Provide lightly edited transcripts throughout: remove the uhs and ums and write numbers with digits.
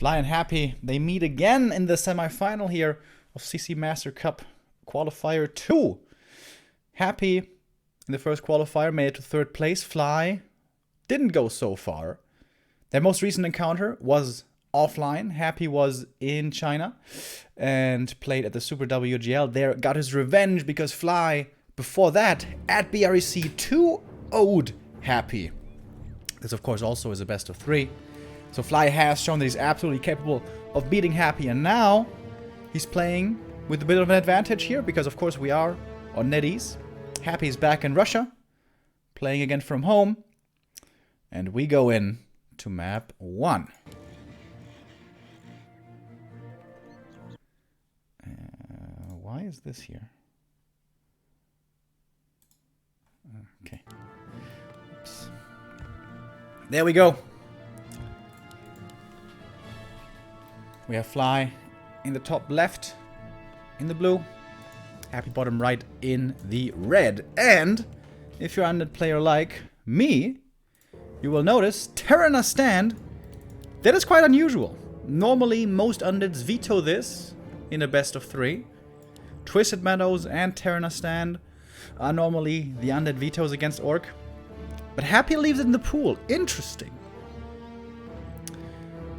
Fly and Happy, they meet again in the semi-final here of CC Master Cup Qualifier 2. Happy in the first qualifier made it to 3rd place. Fly didn't go so far. Their most recent encounter was offline. Happy was in China and played at the Super WGL. There got his revenge because Fly, before that, at BREC 2-0'd Happy. This, of course, also is a best of 3. So Fly has shown that he's absolutely capable of beating Happy, and now he's playing with a bit of an advantage here because, of course, we are on NetEase. Happy's back in Russia, playing again from home, and we go in to map 1. Why is this here? Okay. Oops. There we go. We have Fly in the top left in the blue. Happy bottom right in the red. And if you're an undead player like me, you will notice Terrana stand. That is quite unusual. Normally, most undeads veto this in a best of 3. Twisted Meadows and Terrana stand are normally the undead vetoes against Orc. But Happy leaves it in the pool. Interesting.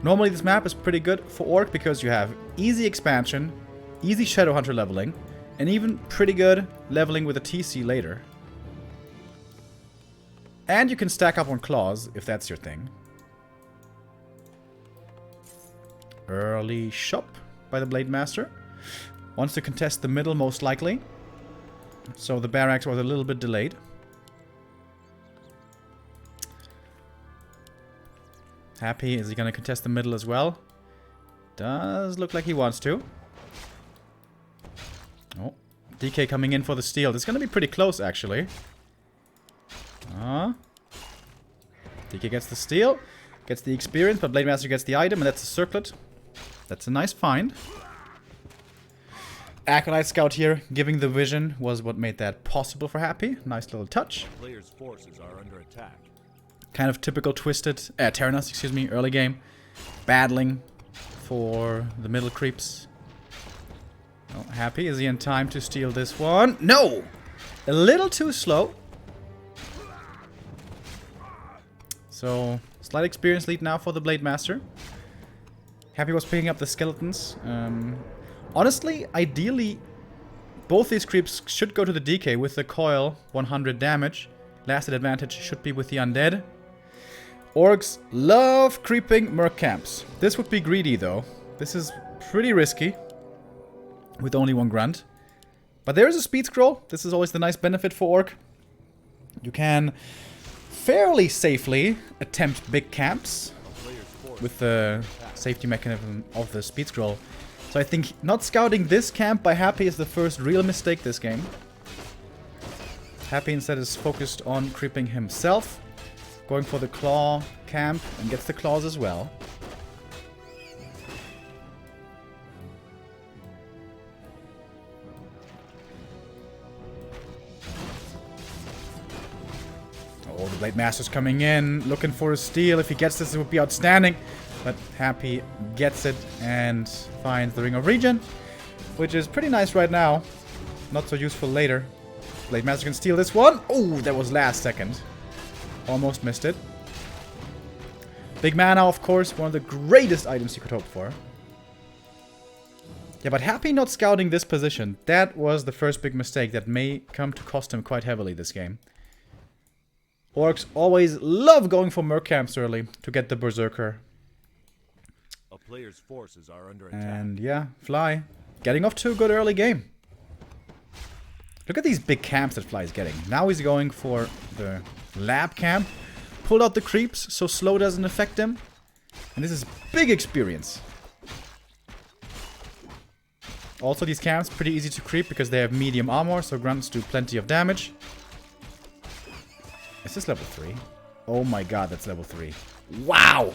Normally this map is pretty good for Orc because you have easy expansion, easy Shadowhunter leveling, and even pretty good leveling with a TC later. And you can stack up on claws if that's your thing. Early shop by the Blade Master. Wants to contest the middle most likely. So the barracks was a little bit delayed. Happy, is he going to contest the middle as well? Does look like he wants to. Oh, DK coming in for the steal. This is going to be pretty close, actually. DK gets the steal, gets the experience, but Blade Master gets the item, and that's a circlet. That's a nice find. Acolyte Scout here, giving the vision, was what made that possible for Happy. Nice little touch. Players' forces are under attack. Kind of typical Twisted, Terranos, excuse me, early game. Battling for the middle creeps. Oh, Happy, is he in time to steal this one? No! A little too slow. So, slight experience lead now for the Blade Master. Happy was picking up the skeletons. Honestly, ideally, both these creeps should go to the DK with the coil 100 damage. Lasted advantage should be with the undead. Orcs love creeping merc camps. This would be greedy though. This is pretty risky. With only 1 grunt. But there is a speed scroll. This is always the nice benefit for Orc. You can fairly safely attempt big camps with the safety mechanism of the speed scroll. So I think not scouting this camp by Happy is the first real mistake this game. Happy instead is focused on creeping himself. Going for the claw camp and gets the claws as well. Oh, the Blade Master's coming in, looking for a steal. If he gets this, it would be outstanding. But Happy gets it and finds the Ring of Regen, which is pretty nice right now. Not so useful later. Blade Master can steal this one. Oh, that was last second. Almost missed it. Big mana, of course, one of the greatest items you could hope for. Yeah, but Happy not scouting this position. That was the first big mistake that may come to cost him quite heavily this game. Orcs always love going for merc camps early to get the Berserker. A player's forces are under attack. And yeah, Fly getting off to a good early game. Look at these big camps that Fly is getting. Now he's going for the lab camp. Pulled out the creeps so slow doesn't affect them. And this is big experience. Also, these camps pretty easy to creep because they have medium armor, so grunts do plenty of damage. Is this level 3? Oh my god, that's level 3. Wow!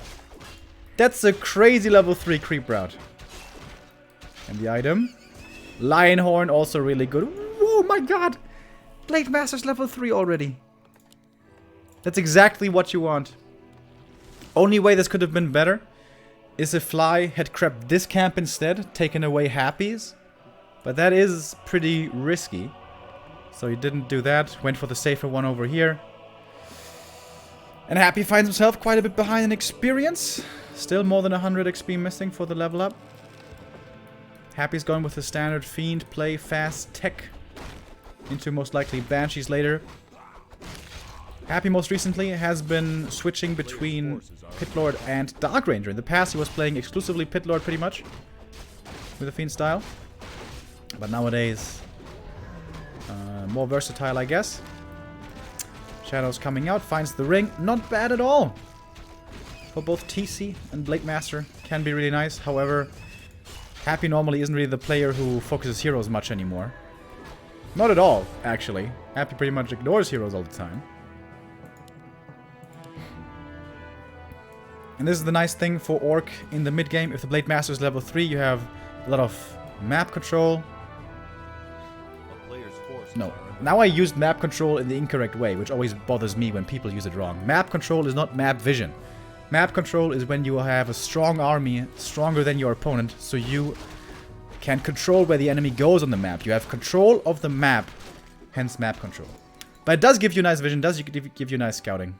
That's a crazy level 3 creep route. And the item? Lionhorn, also really good. Oh my god! Blade Master's level 3 already. That's exactly what you want. Only way this could have been better is if Fly had crept this camp instead, taken away Happy's. But that is pretty risky. So he didn't do that. Went for the safer one over here. And Happy finds himself quite a bit behind in experience. Still more than 100 XP missing for the level up. Happy's going with the standard Fiend play, fast tech. Into most likely Banshees later. Happy most recently has been switching between Pit Lord and Dark Ranger. In the past he was playing exclusively Pit Lord pretty much. With the Fiend style. But nowadays, more versatile I guess. Shadow's coming out, finds the ring. Not bad at all. For both TC and Blade Master can be really nice. However, Happy normally isn't really the player who focuses heroes much anymore. Not at all, actually. Happy pretty much ignores heroes all the time. And this is the nice thing for Orc in the mid game. If the Blade Master is level 3, you have a lot of map control. No. Now I used map control in the incorrect way, which always bothers me when people use it wrong. Map control is not map vision. Map control is when you have a strong army, stronger than your opponent, so you can control where the enemy goes on the map. You have control of the map, hence map control. But it does give you nice vision, does give you nice scouting.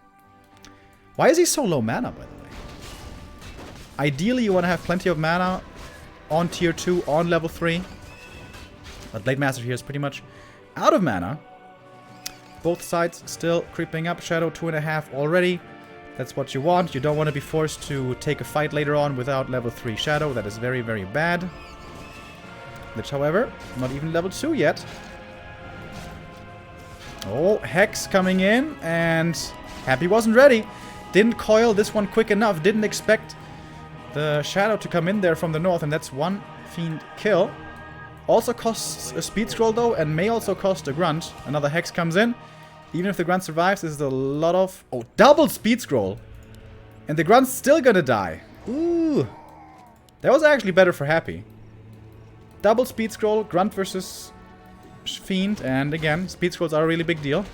Why is he so low mana, by the way? Ideally, you want to have plenty of mana on tier 2, on level 3. But Blade Master here is pretty much out of mana. Both sides still creeping up. Shadow 2.5 already. That's what you want. You don't want to be forced to take a fight later on without level 3 Shadow. That is very, very bad. Lich, however, not even level 2 yet. Oh, Hex coming in. And Happy wasn't ready. Didn't coil this one quick enough. Didn't expect the Shadow to come in there from the north. And that's one Fiend kill. Also costs a speed scroll though, and may also cost a grunt. Another Hex comes in. Even if the grunt survives, this is a lot of... Oh, double speed scroll! And the grunt's still gonna die. Ooh. That was actually better for Happy. Double speed scroll, grunt versus Fiend. And again, speed scrolls are a really big deal.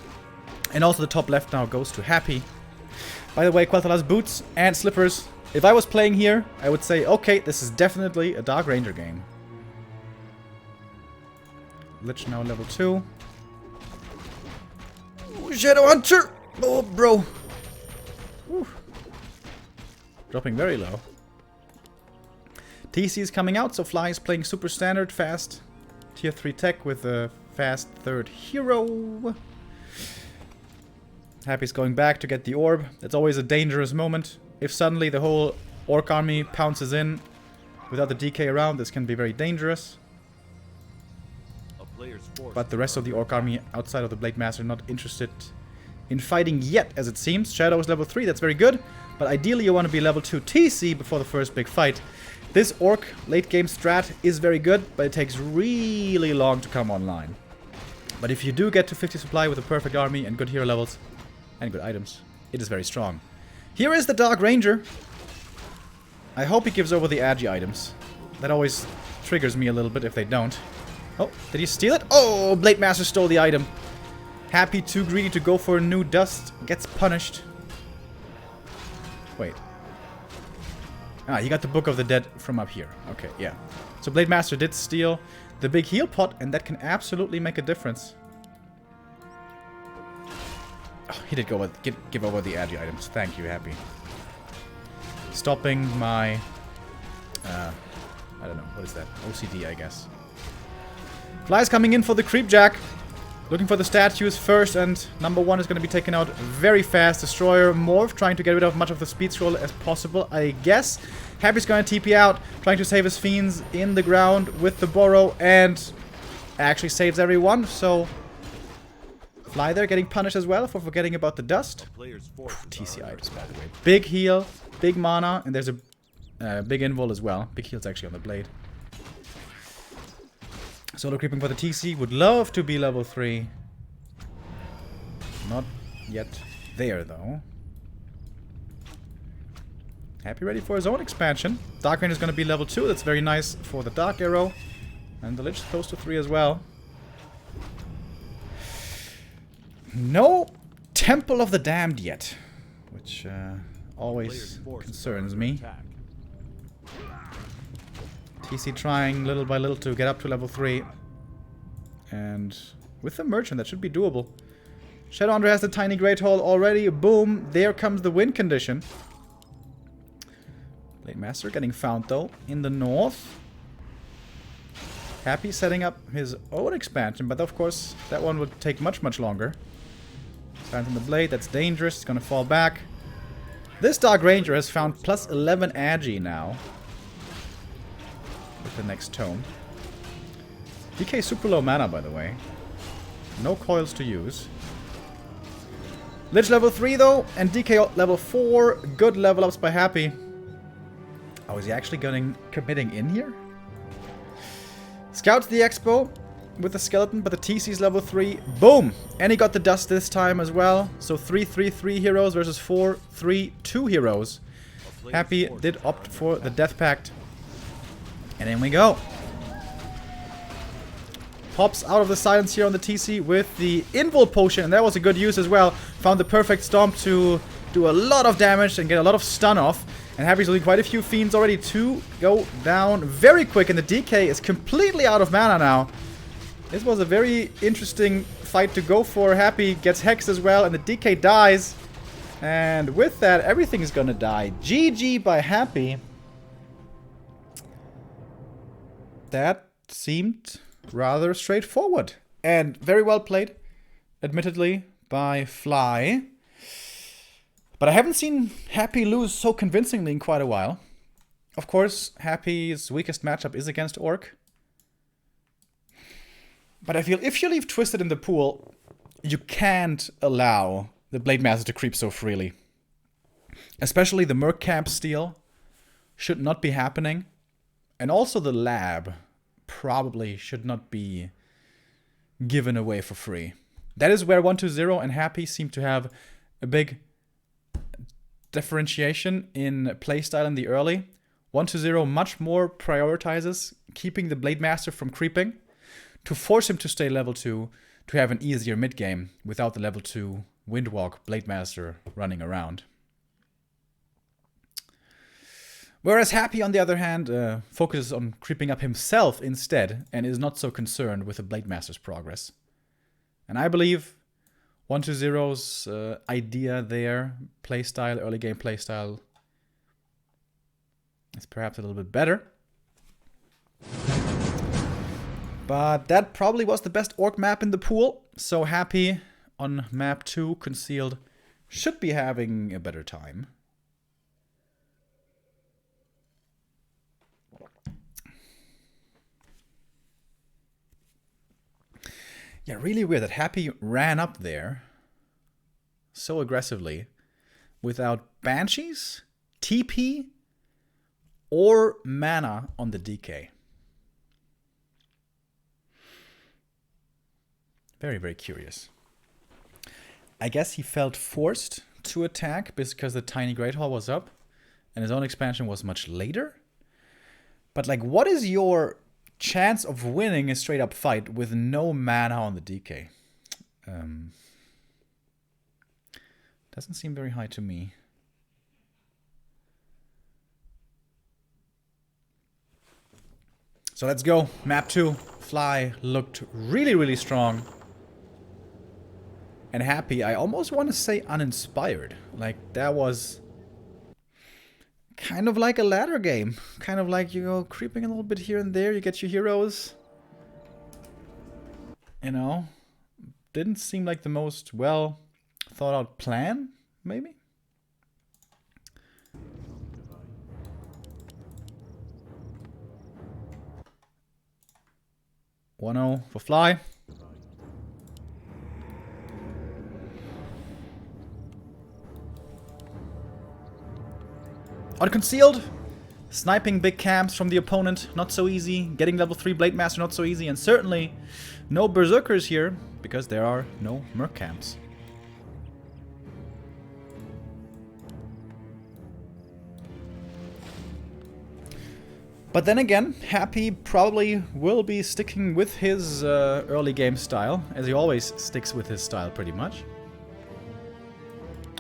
And also the top left now goes to Happy. By the way, Quel'Thala's boots and slippers. If I was playing here, I would say, okay, this is definitely a Dark Ranger game. Lich now level 2. Ooh, Shadow Hunter! Oh, bro. Whew. Dropping very low. TC is coming out, so Fly is playing super standard, fast tier 3 tech with a fast third hero. Happy's going back to get the orb. That's always a dangerous moment. If suddenly the whole Orc army pounces in without the DK around, this can be very dangerous. But the rest of the Orc army outside of the Blade Master not interested in fighting yet, as it seems. Shadow is level 3, that's very good. But ideally you want to be level 2 TC before the first big fight. This Orc late game strat is very good, but it takes really long to come online. But if you do get to 50 supply with a perfect army and good hero levels and good items, it is very strong. Here is the Dark Ranger. I hope he gives over the Agi items. That always triggers me a little bit if they don't. Oh, did he steal it? Oh, Blade Master stole the item. Happy, too greedy to go for a new dust. Gets punished. Wait. Ah, he got the Book of the Dead from up here. Okay, yeah. So Blade Master did steal the big heal pot, and that can absolutely make a difference. Oh, he did go with, give over the Agi items. Thank you, Happy. Stopping my... I don't know, what is that? OCD, I guess. Fly's coming in for the Creep Jack. Looking for the statues first, and number 1 is going to be taken out very fast. Destroyer Morph, trying to get rid of much of the speed scroll as possible, I guess. Happy's going to TP out, trying to save his Fiends in the ground with the Borrow, and actually saves everyone, so... Fly there getting punished as well for forgetting about the dust. TC items, by the way. Big heal, big mana, and there's a big invul as well. Big heal's actually on the blade. Solo creeping for the TC. Would love to be level 3. Not yet there, though. Happy ready for his own expansion. Dark Ranger is going to be level 2. That's very nice for the Dark Arrow. And the Lich is close to 3 as well. No Temple of the Damned yet. Which always concerns me. TC trying little by little to get up to level 3. And with the Merchant, that should be doable. Shadowhunter has the tiny Great Hall already. Boom. There comes the win condition. Blade Master getting found, though, in the north. Happy setting up his own expansion, but of course, that one would take much, much longer. Stands on the Blade. That's dangerous. It's going to fall back. This Dark Ranger has found plus 11 Agi now. With the next tome. DK super low mana, by the way. No coils to use. Lich level 3, though, and DK level 4. Good level ups by Happy. Oh, is he actually committing in here? Scouts the Expo with the skeleton, but the TC's level 3. Boom! And he got the dust this time as well. So 3/3/3 heroes versus 4/3/2 heroes. Happy did opt for the Death Pact. And in we go. Pops out of the silence here on the TC with the Invul Potion. And that was a good use as well. Found the perfect stomp to do a lot of damage and get a lot of stun off. And Happy's losing quite a few fiends already to go down very quick. And the DK is completely out of mana now. This was a very interesting fight to go for. Happy gets hexed as well. And the DK dies. And with that, everything is going to die. GG by Happy. That seemed rather straightforward. And very well played, admittedly, by Fly. But I haven't seen Happy lose so convincingly in quite a while. Of course, Happy's weakest matchup is against Orc. But I feel if you leave Twisted in the pool, you can't allow the Blade Master to creep so freely. Especially the Merc Camp steal should not be happening. And also the lab probably should not be given away for free. That is where 120 and Happy seem to have a big differentiation in playstyle in the early. 120 much more prioritizes keeping the Blade Master from creeping to force him to stay level 2 to have an easier mid game without the level 2 Windwalk Blade Master running around. Whereas Happy, on the other hand, focuses on creeping up himself instead and is not so concerned with the Blade Master's progress. And I believe 120's idea there, playstyle, early game playstyle, is perhaps a little bit better. But that probably was the best Orc map in the pool. So Happy on map 2, Concealed, should be having a better time. Yeah, really weird that Happy ran up there so aggressively without Banshees, TP, or mana on the DK. Very, very curious. I guess he felt forced to attack because the Tiny Great Hall was up and his own expansion was much later. But like, what is your chance of winning a straight up fight with no mana on the DK? Doesn't seem very high to me. So let's go. Map 2. Fly looked really, really strong. And Happy, I almost want to say uninspired. Like, that was kind of like a ladder game. Kind of like, you go creeping a little bit here and there. You get your heroes. You know, didn't seem like the most well thought out plan, maybe? (1-0) for Fly. Unconcealed. Sniping big camps from the opponent, not so easy. Getting level 3 Blade Master, not so easy. And certainly no Berserkers here, because there are no Merc camps. But then again, Happy probably will be sticking with his early game style, as he always sticks with his style pretty much.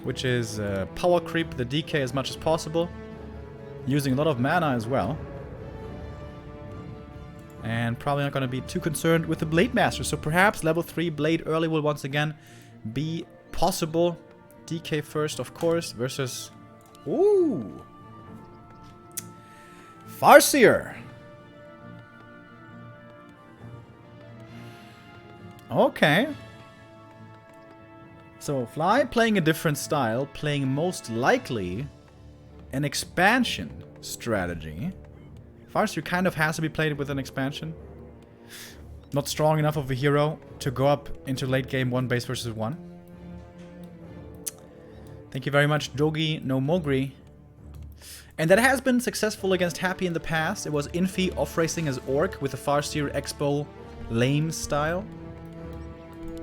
Which is power creep the DK as much as possible, using a lot of mana as well. And probably not going to be too concerned with the Blade Master. So perhaps level 3 Blade early will once again be possible. DK first, of course, versus... Ooh! Farseer! Okay. So Fly playing a different style, playing most likely an expansion strategy. Farseer kind of has to be played with an expansion. Not strong enough of a hero to go up into late game 1 base versus 1. Thank you very much, Jogi no Mogri. And that has been successful against Happy in the past. It was Infi off-racing as Orc with the Farseer Expo lame style.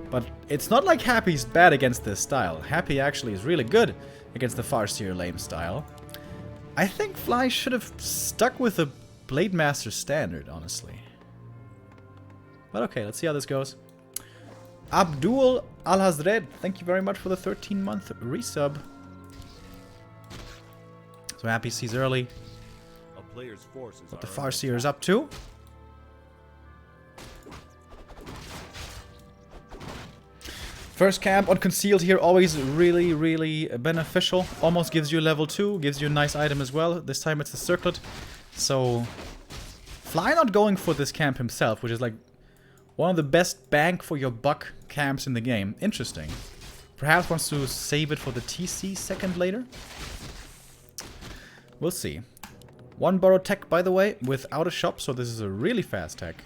But it's not like Happy's bad against this style. Happy actually is really good against the Farseer lame style. I think Fly should have stuck with the Blade Master standard, honestly. But okay, let's see how this goes. Abdul Al-Hazred, thank you very much for the 13-month resub. So Happy sees early A player's forces what the are Farseer is up to. First camp on concealed here, always really, really beneficial. Almost gives you level 2, gives you a nice item as well. This time it's the circlet. So Fly not going for this camp himself, which is like one of the best bang for your buck camps in the game. Interesting. Perhaps wants to save it for the TC second later. We'll see. One borrowed tech, by the way, without a shop, so this is a really fast tech.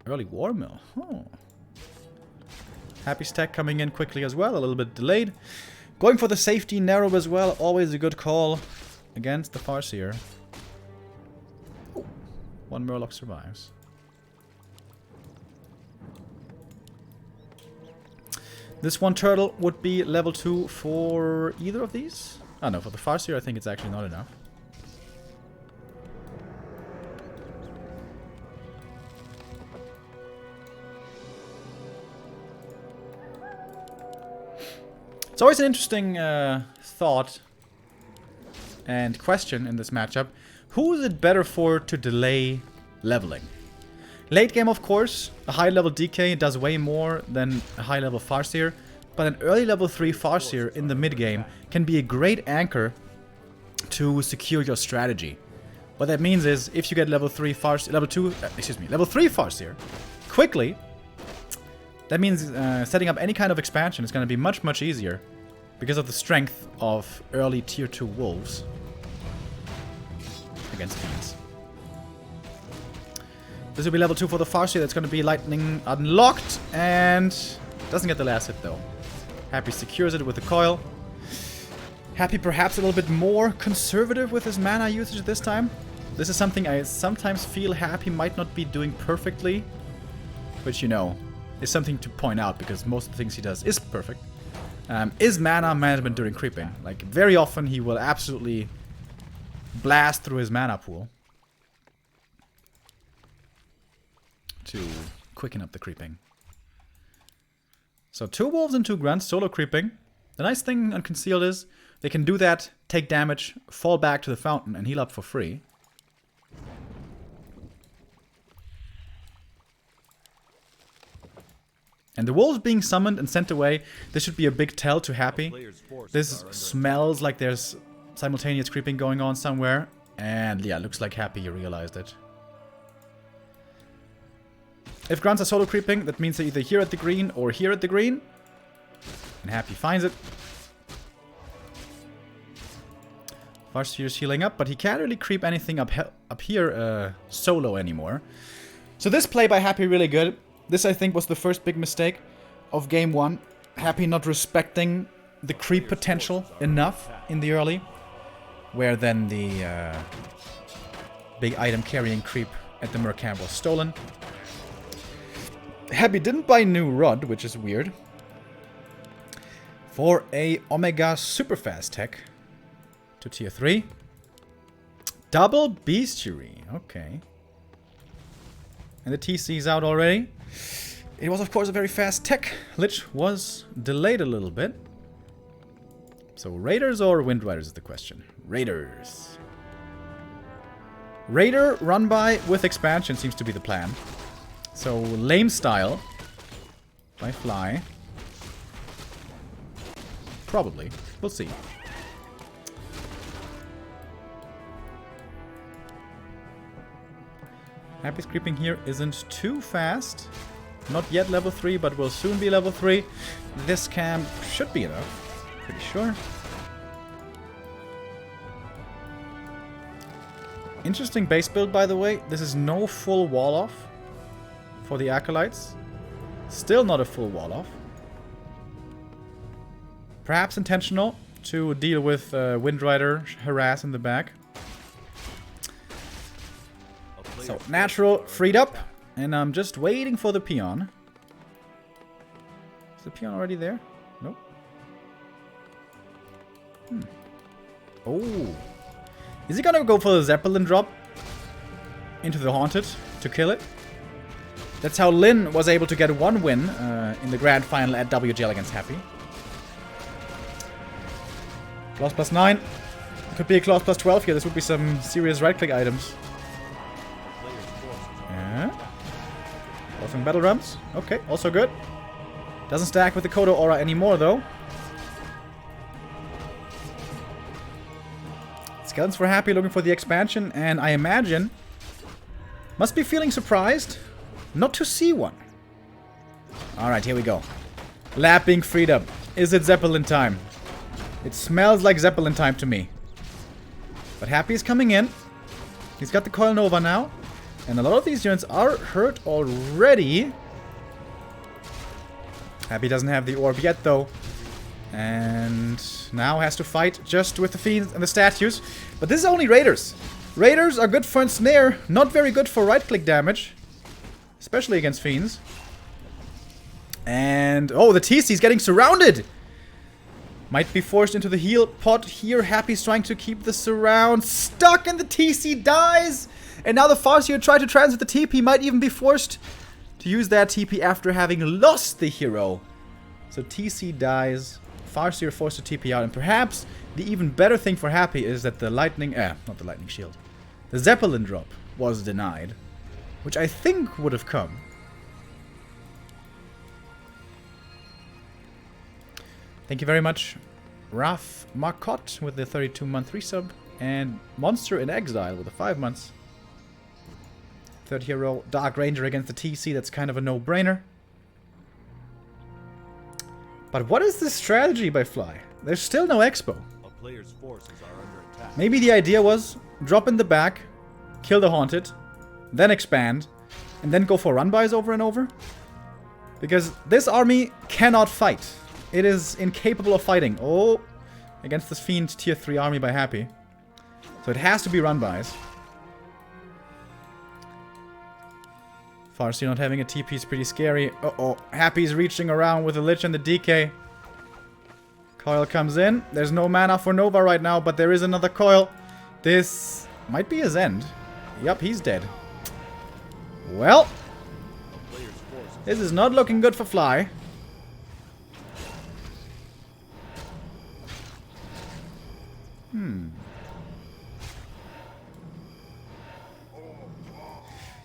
Early war mill. Oh. Happy's tech coming in quickly as well, a little bit delayed. Going for the safety narrow as well, always a good call against the Farseer. Oh, one Murloc survives. This one turtle would be level 2 for either of these? Oh no, for the Farseer I think it's actually not enough. It's always an interesting thought and question in this matchup. Who is it better for to delay leveling? Late game, of course, a high level DK does way more than a high level Farseer, but an early level 3 Farseer in the mid game can be a great anchor to secure your strategy. What that means is if you get level 3 Farseer, level 3 Farseer quickly, that means setting up any kind of expansion is going to be much, much easier because of the strength of early tier 2 wolves against fiends. This will be level 2 for the Farseer. That's going to be lightning unlocked and doesn't get the last hit though. Happy secures it with the coil. Happy perhaps a little bit more conservative with his mana usage this time. This is something I sometimes feel Happy might not be doing perfectly, which, you know, is something to point out because most of the things he does is perfect. Is mana management during creeping. Like, very often he will absolutely blast through his mana pool to quicken up the creeping. So 2 wolves and 2 grunts, solo creeping. The nice thing on concealed is they can do that, take damage, fall back to the fountain, and heal up for free. And the wolves being summoned and sent away, this should be a big tell to Happy. This smells like there's simultaneous creeping going on somewhere. And yeah, looks like Happy realized it. If grunts are solo creeping, that means they're either here at the green or here at the green. And Happy finds it. Farseer's healing up, but he can't really creep anything up here solo anymore. So this play by Happy really good. This, I think, was the first big mistake of game 1. Happy not respecting the creep potential enough in the early, where then the big item carrying creep at the Mercamp was stolen. Happy didn't buy new rod, which is weird, for a Omega super fast tech to tier 3. Double bestiary, okay. And the TC's out already. It was, of course, a very fast tech. Lich was delayed a little bit. So Raiders or Wind Riders is the question. Raiders. Raider run by with expansion seems to be the plan. So lame style by Fly. Probably. We'll see. Happy's creeping here isn't too fast. Not yet level 3, but will soon be level 3. This camp should be enough. Pretty sure. Interesting base build, by the way. This is no full wall off for the Acolytes. Still not a full wall off. Perhaps intentional to deal with Windrider harass in the back. So, natural freed up. And I'm just waiting for the peon. Is the peon already there? Nope. Oh. Is he gonna go for the Zeppelin drop into the Haunted to kill it? That's how Lin was able to get 1 win in the grand final at WGL against Happy. Claws +9. Could be a claws +12 here. This would be some serious right-click items. Yeah. Some battle drums. Okay, also good. Doesn't stack with the Kodo aura anymore, though. Skeletons for Happy looking for the expansion, and I imagine must be feeling surprised not to see one. Alright, here we go. Lab being freed up. Is it Zeppelin time? It smells like Zeppelin time to me. But Happy is coming in. He's got the Coil Nova now. And a lot of these units are hurt already. Happy doesn't have the orb yet, though. And now has to fight just with the fiends and the statues. But this is only Raiders. Raiders are good for ensnare. Not very good for right-click damage. Especially against fiends. And... oh, the TC's getting surrounded! Might be forced into the heal pot here. Happy's trying to keep the surround. Stuck, and the TC dies! And now the Farseer tried to transit the TP, might even be forced to use that TP after having lost the hero. So TC dies, Farseer forced to TP out, and perhaps the even better thing for Happy is that the lightning, not the lightning shield, the Zeppelin drop was denied, which I think would have come. Thank you very much, Raf Marcotte with the 32-month resub, and Monster in Exile with the 5 months. Third hero, Dark Ranger against the TC. That's kind of a no-brainer. But what is this strategy by Fly? There's still no expo. A player's forces are under attack. Maybe the idea was drop in the back, kill the Haunted, then expand, and then go for run-bys over and over? Because this army cannot fight. It is incapable of fighting. Oh, against this Fiend tier 3 army by Happy. So it has to be run-bys. Farseer not having a TP is pretty scary. Uh-oh. Happy's reaching around with the Lich and the DK. Coil comes in. There's no mana for Nova right now, but there is another Coil. This might be his end. Yup, he's dead. Well, this is not looking good for Fly.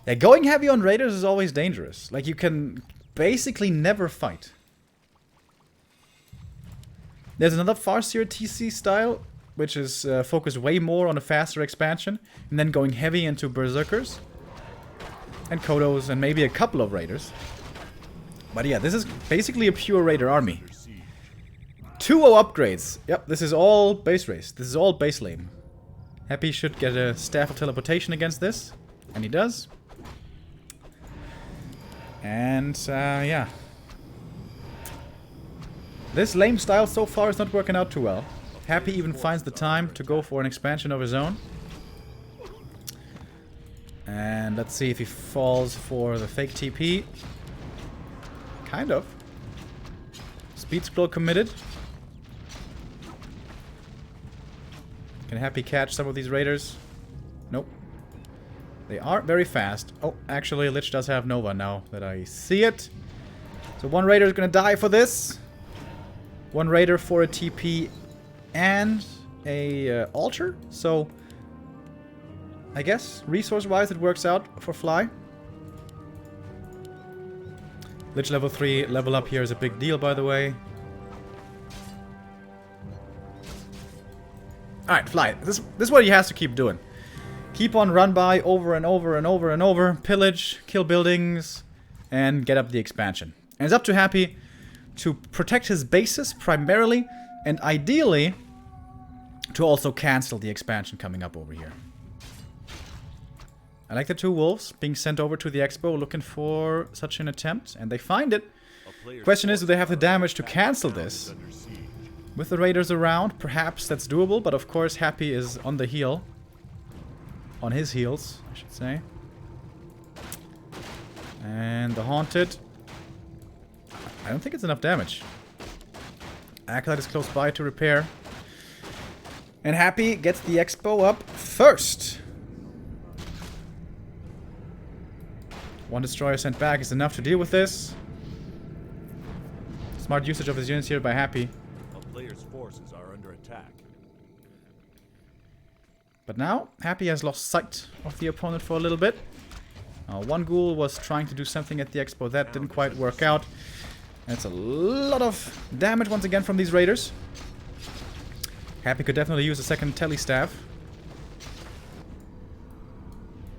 Yeah, going heavy on Raiders is always dangerous. Like, you can basically never fight. There's another Farseer TC style, which is focused way more on a faster expansion, and then going heavy into Berserkers, and Kodos, and maybe a couple of Raiders. But yeah, this is basically a pure Raider army. 2-0 upgrades. Yep, this is all base race. This is all base lane. Happy should get a Staff of Teleportation against this, and he does. And, yeah. This lame style so far is not working out too well. Happy even finds the time to go for an expansion of his own. And let's see if he falls for the fake TP. Kind of. Speed scroll committed. Can Happy catch some of these Raiders? Nope. They aren't very fast. Oh, actually, Lich does have Nova now that I see it. So one Raider is going to die for this. One Raider for a TP and a altar. So I guess. Resource-wise, it works out for Fly. Lich level 3, level up here is a big deal, by the way. Alright, Fly. This is what he has to keep doing. Keep on run by over and over and over and over. Pillage, kill buildings, and get up the expansion. And it's up to Happy to protect his bases primarily, and ideally to also cancel the expansion coming up over here. I like the 2 wolves being sent over to the expo looking for such an attempt, and they find it. Question is, do they have the damage to cancel this? With the raiders around, perhaps that's doable, but of course Happy is on the heel. On his heels, I should say. And the Haunted. I don't think it's enough damage. Acolyte is close by to repair. And Happy gets the expo up first. 1 destroyer sent back is enough to deal with this. Smart usage of his units here by Happy. A player's forces are under attack. But now, Happy has lost sight of the opponent for a little bit. 1 ghoul was trying to do something at the expo. That didn't quite work out. That's a lot of damage once again from these raiders. Happy could definitely use a second telestaff.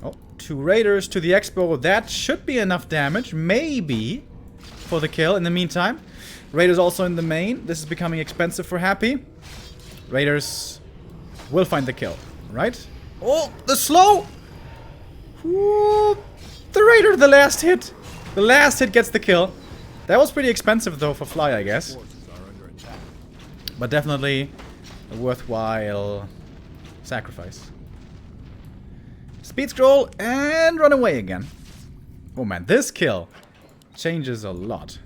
Oh, 2 raiders to the expo. That should be enough damage, maybe, for the kill. In the meantime, raiders also in the main. This is becoming expensive for Happy. Raiders will find the kill, right? Oh, the slow! Ooh, the raider, the last hit. The last hit gets the kill. That was pretty expensive though for Fly, I guess. But definitely a worthwhile sacrifice. Speed scroll and run away again. Oh man, this kill changes a lot.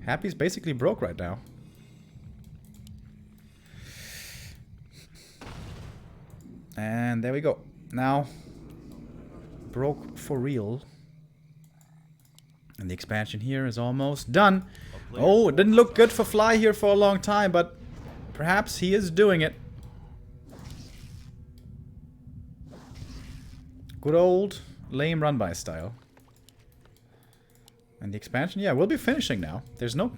Happy's basically broke right now. And there we go. Now, broke for real. And the expansion here is almost done. Oh, it didn't look good for Fly here for a long time, but perhaps he is doing it. Good old lame run-by style. And the expansion, yeah, we'll be finishing now. There's no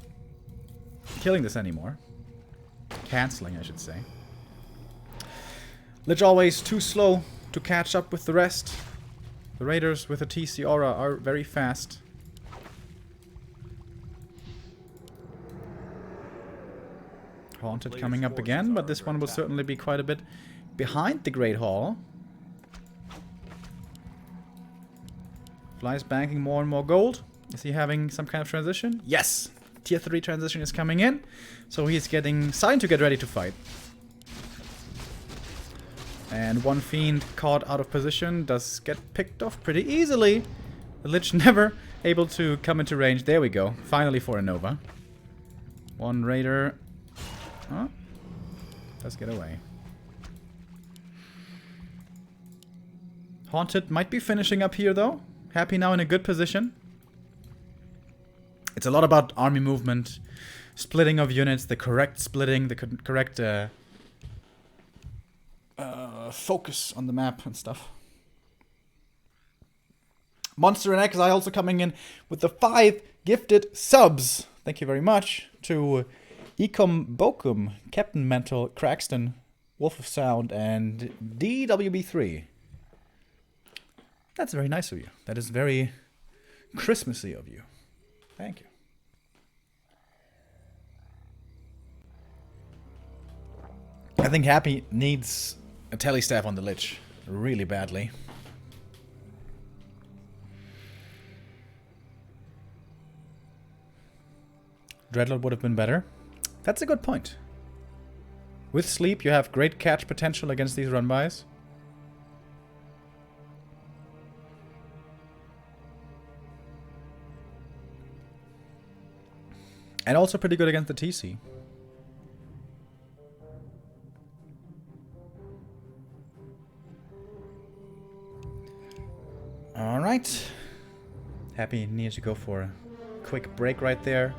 killing this anymore. Canceling, I should say. Lich always too slow to catch up with the rest. The raiders with a TC aura are very fast. Haunted coming up again, but this one will certainly be quite a bit behind the Great Hall. Fly's banking more and more gold. Is he having some kind of transition? Yes! Tier 3 transition is coming in. So he's starting to get ready to fight. And 1 fiend caught out of position does get picked off pretty easily. The Lich never able to come into range. There we go. Finally for a Nova. 1 raider. Huh? Does get away. Haunted might be finishing up here though. Happy now in a good position. It's a lot about army movement, splitting of units, the correct splitting, the correct focus on the map and stuff. Monster in Exile also coming in with the 5 gifted subs. Thank you very much to Ecom Bokum, Captain Mental, Craxton, Wolf of Sound, and DWB3. That's very nice of you. That is very Christmassy of you. Thank you. I think Happy needs a telestaff on the Lich really badly. Dreadlord would have been better. That's a good point. With sleep, you have great catch potential against these run-bys. And also pretty good against the TC. Alright. Happy needs to go for a quick break right there.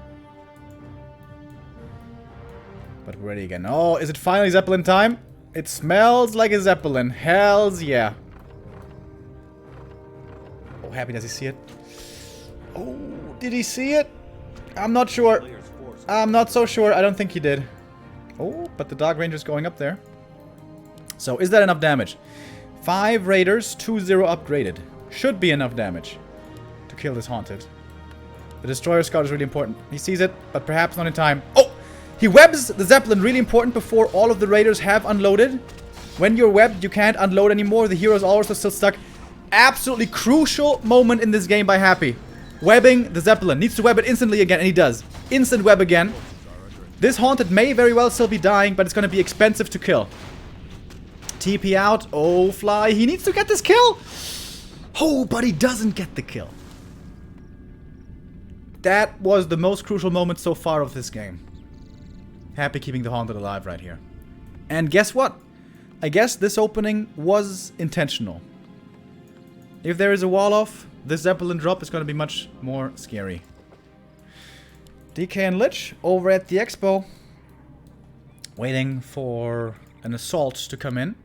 But we're ready again. Oh, is it finally Zeppelin time? It smells like a Zeppelin. Hells yeah. Oh, Happy, does he see it? Oh, did he see it? I'm not sure. I'm not so sure. I don't think he did. Oh, but the Dark Ranger's going up there. So, is that enough damage? 5 Raiders, 2-0 upgraded. Should be enough damage to kill this Haunted. The Destroyer Scout is really important. He sees it, but perhaps not in time. Oh! He webs the Zeppelin, really important, before all of the Raiders have unloaded. When you're webbed, you can't unload anymore. The heroes also still stuck. Absolutely crucial moment in this game by Happy. Webbing the Zeppelin. Needs to web it instantly again, and he does. Instant web again. This Haunted may very well still be dying, but it's going to be expensive to kill. TP out. Oh, Fly. He needs to get this kill. Oh, but he doesn't get the kill. That was the most crucial moment so far of this game. Happy keeping the Haunted alive right here. And guess what? I guess this opening was intentional. If there is a wall off, this Zeppelin drop is going to be much more scary. DK and Lich over at the Expo. Waiting for an assault to come in.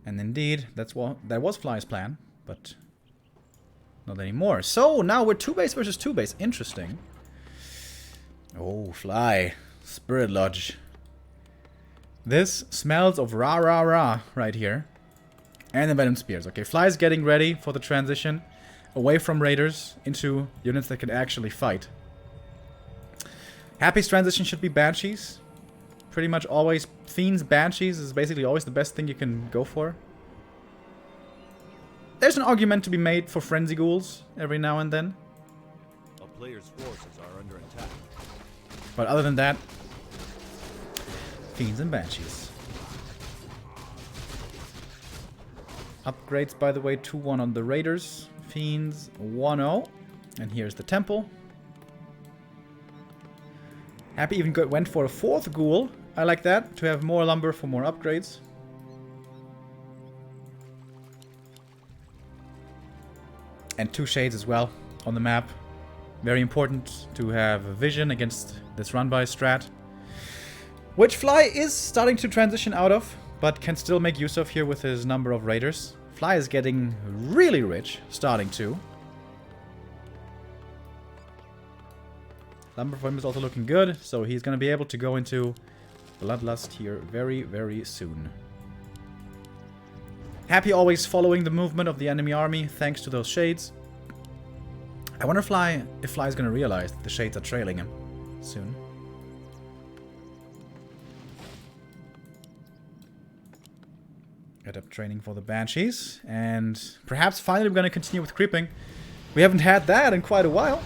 And indeed, that was Fly's plan, but not anymore. So now we're 2 base versus 2 base. Interesting. Oh, Fly. Spirit Lodge. This smells of rah rah rah right here. And the Venom Spears. Okay, Fly's getting ready for the transition away from Raiders into units that can actually fight. Happy's transition should be Banshees. Pretty much always Fiends, Banshees is basically always the best thing you can go for. There's an argument to be made for Frenzy Ghouls every now and then. A player's forces are under attack. But other than that, Fiends and Banshees. Upgrades, by the way, 2-1 on the Raiders. Fiends, 1-0. And here's the Temple. Happy even went for a 4th Ghoul. I like that, to have more lumber for more upgrades. And 2 Shades as well on the map. Very important to have vision against this run-by strat. Which Fly is starting to transition out of, but can still make use of here with his number of Raiders. Fly is getting really rich, starting to. Lumber for him is also looking good, so he's going to be able to go into Bloodlust here very, very soon. Happy always following the movement of the enemy army, thanks to those Shades. I wonder if Fly is going to realize that the Shades are trailing him soon. Get up training for the Banshees, and perhaps finally we're going to continue with creeping. We haven't had that in quite a while.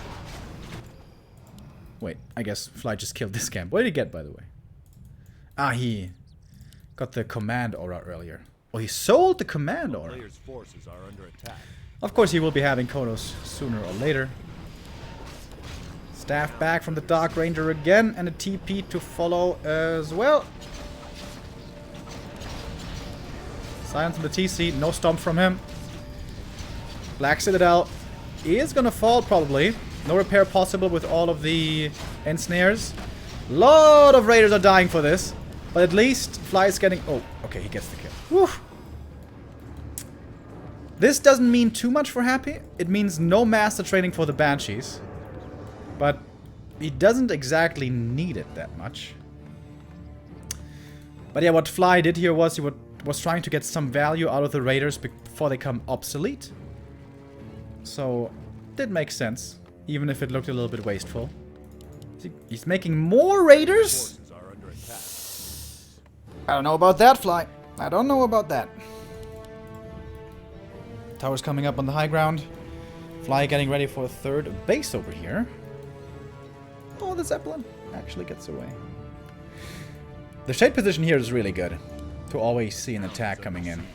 Wait, I guess Fly just killed this camp. What did he get, by the way? Ah, he got the command aura earlier. Oh, he sold the command aura. Player's forces are under attack. Of course, he will be having Kodos sooner or later. Staff back from the Dark Ranger again, and a TP to follow as well. Silence on the TC, no stomp from him. Black Citadel is gonna fall probably. No repair possible with all of the ensnares. Lot of Raiders are dying for this. But at least Fly is getting... Oh, okay, he gets the kill. Woo. This doesn't mean too much for Happy. It means no master training for the Banshees. But he doesn't exactly need it that much. But yeah, what Fly did here was he was trying to get some value out of the Raiders before they become obsolete. So, did make sense. Even if it looked a little bit wasteful. He's making more Raiders? I don't know about that, Fly. I don't know about that. Tower's coming up on the high ground. Fly getting ready for a 3rd base over here. Oh, the Zeppelin actually gets away. The shade position here is really good. To always see an attack coming in.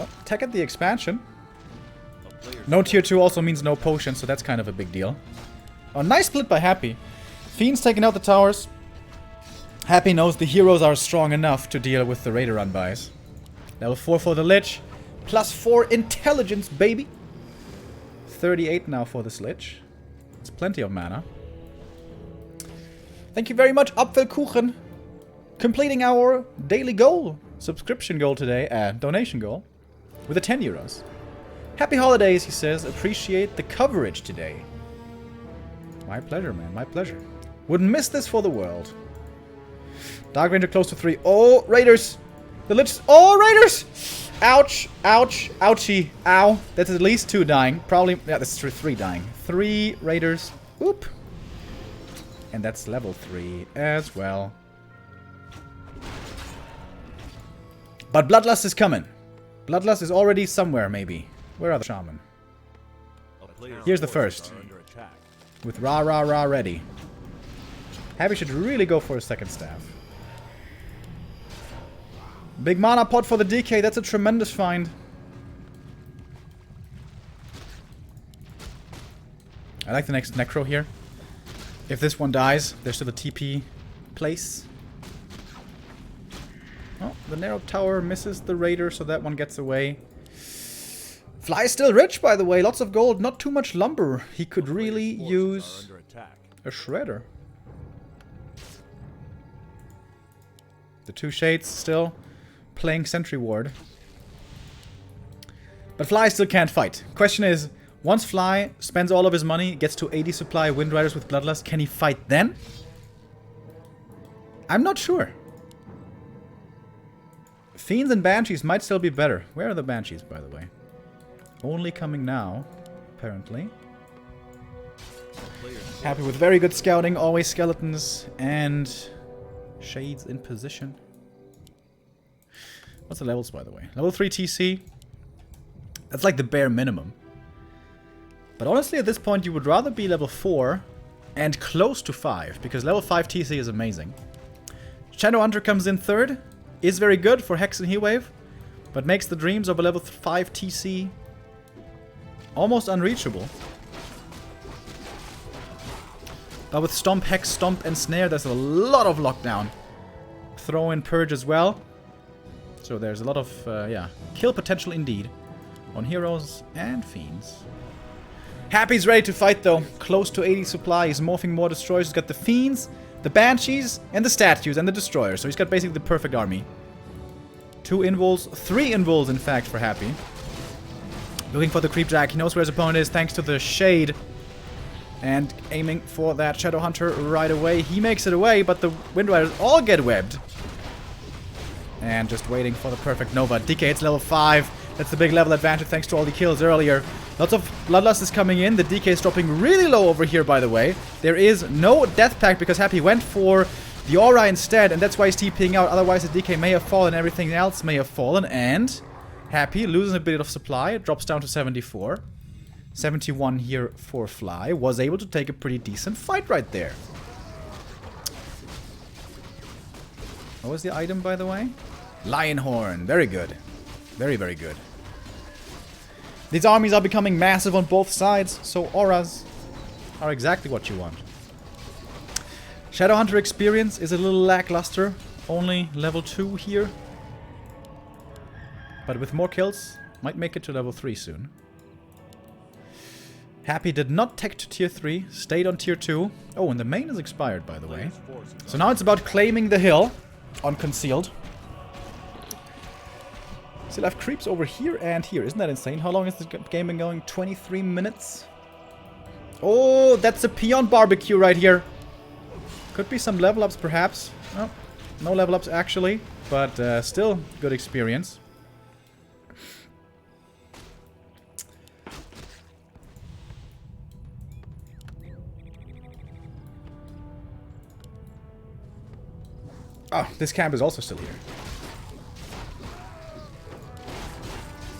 Oh, tech at the expansion. No tier 2 also means no potion, so that's kind of a big deal. Oh, nice split by Happy. Fiend's taking out the towers. Happy knows the heroes are strong enough to deal with the Raider run-bys. Level 4 for the Lich. +4 intelligence, baby. 38 now for this Lich. It's plenty of mana. Thank you very much, Apfelkuchen. Completing our daily goal. Subscription goal today. Donation goal. With a 10 euros. Happy holidays, he says. Appreciate the coverage today. My pleasure, man. My pleasure. Wouldn't miss this for the world. Dark Ranger close to 3. Oh, Raiders! The Lich... Oh, Raiders! Ouch. Ouch. Ouchie. Ow. That's at least 2 dying. Probably... Yeah, that's 3 dying. 3 Raiders. Oop. And that's level 3 as well. But Bloodlust is coming. Bloodlust is already somewhere, maybe. Where are the Shaman? Here's the first. With Rah Rah Rah ready. Happy should really go for a second staff. Big mana pot for the DK. That's a tremendous find. I like the next Necro here. If this one dies, there's still a TP place. Oh, the narrow tower misses the raider, so that one gets away. Fly is still rich, by the way. Lots of gold, not too much lumber. He could really use a shredder. The 2 shades still playing Sentry Ward. But Fly still can't fight. Question is, once Fly spends all of his money, gets to 80 supply Wind Riders with Bloodlust, can he fight then? I'm not sure. Fiends and Banshees might still be better. Where are the Banshees, by the way? Only coming now, apparently. Happy with very good scouting, always skeletons and shades in position. What's the levels, by the way? Level 3 TC. That's like the bare minimum. But honestly, at this point, you would rather be level 4 and close to 5, because level 5 TC is amazing. Shadowhunter comes in 3rd. Is very good for Hex and Heatwave, but makes the dreams of a level 5 TC almost unreachable. But with Stomp, Hex, Stomp, and Snare, there's a lot of lockdown. Throw in Purge as well. So there's a lot of, yeah, kill potential indeed on heroes and fiends. Happy's ready to fight though. Close to 80 supply. He's morphing more destroyers. He's got the fiends, the banshees, and the statues, and the destroyers. So he's got basically the perfect army. 2 invuls, 3 invuls in fact for Happy. Looking for the creep jack. He knows where his opponent is thanks to the shade. And aiming for that Shadowhunter right away. He makes it away, but the Wind Riders all get webbed. And just waiting for the perfect Nova. DK hits level 5. That's the big level advantage thanks to all the kills earlier. Lots of Bloodlust is coming in. The DK is dropping really low over here, by the way. There is no Death Pact because Happy went for the Aura instead, and that's why he's TPing out. Otherwise, the DK may have fallen, everything else may have fallen, and Happy losing a bit of supply. It drops down to 74. 71 here for Fly. Was able to take a pretty decent fight right there. What was the item, by the way? Lion Horn. Very good. Very, very good. These armies are becoming massive on both sides, so auras are exactly what you want. Shadowhunter experience is a little lackluster. Only level 2 here. But with more kills, might make it to level 3 soon. Happy did not tech to tier 3, stayed on tier 2. Oh, and the main is expired, by the way. So now it's about claiming the hill on Concealed. Still have creeps over here and here. Isn't that insane? How long has this game been going? 23 minutes? Oh, that's a peon barbecue right here. Could be some level ups, perhaps. Oh, no level ups, actually. But still good experience. Oh, this camp is also still here.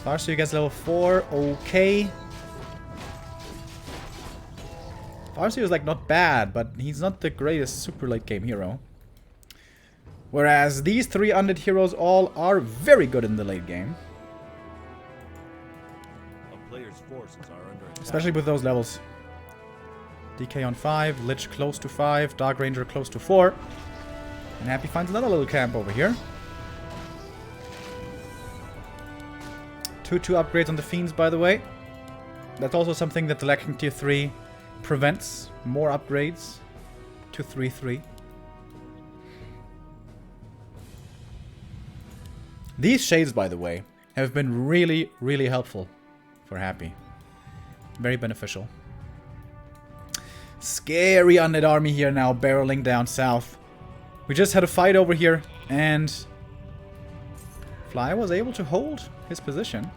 Farsu gets level 4, okay. Farsu is like not bad, but he's not the greatest super late game hero. Whereas these 3 undead heroes all are very good in the late game. A player's forces are under attack. Especially with those levels. DK on 5, Lich close to 5, Dark Ranger close to 4. And Happy finds another little camp over here. 2 upgrades on the Fiends, by the way. That's also something that the lacking tier 3 prevents more upgrades to 3-3. These shades, by the way, have been really, really helpful for Happy. Very beneficial. Scary undead army here now, barreling down south. We just had a fight over here, and Fly was able to hold his position.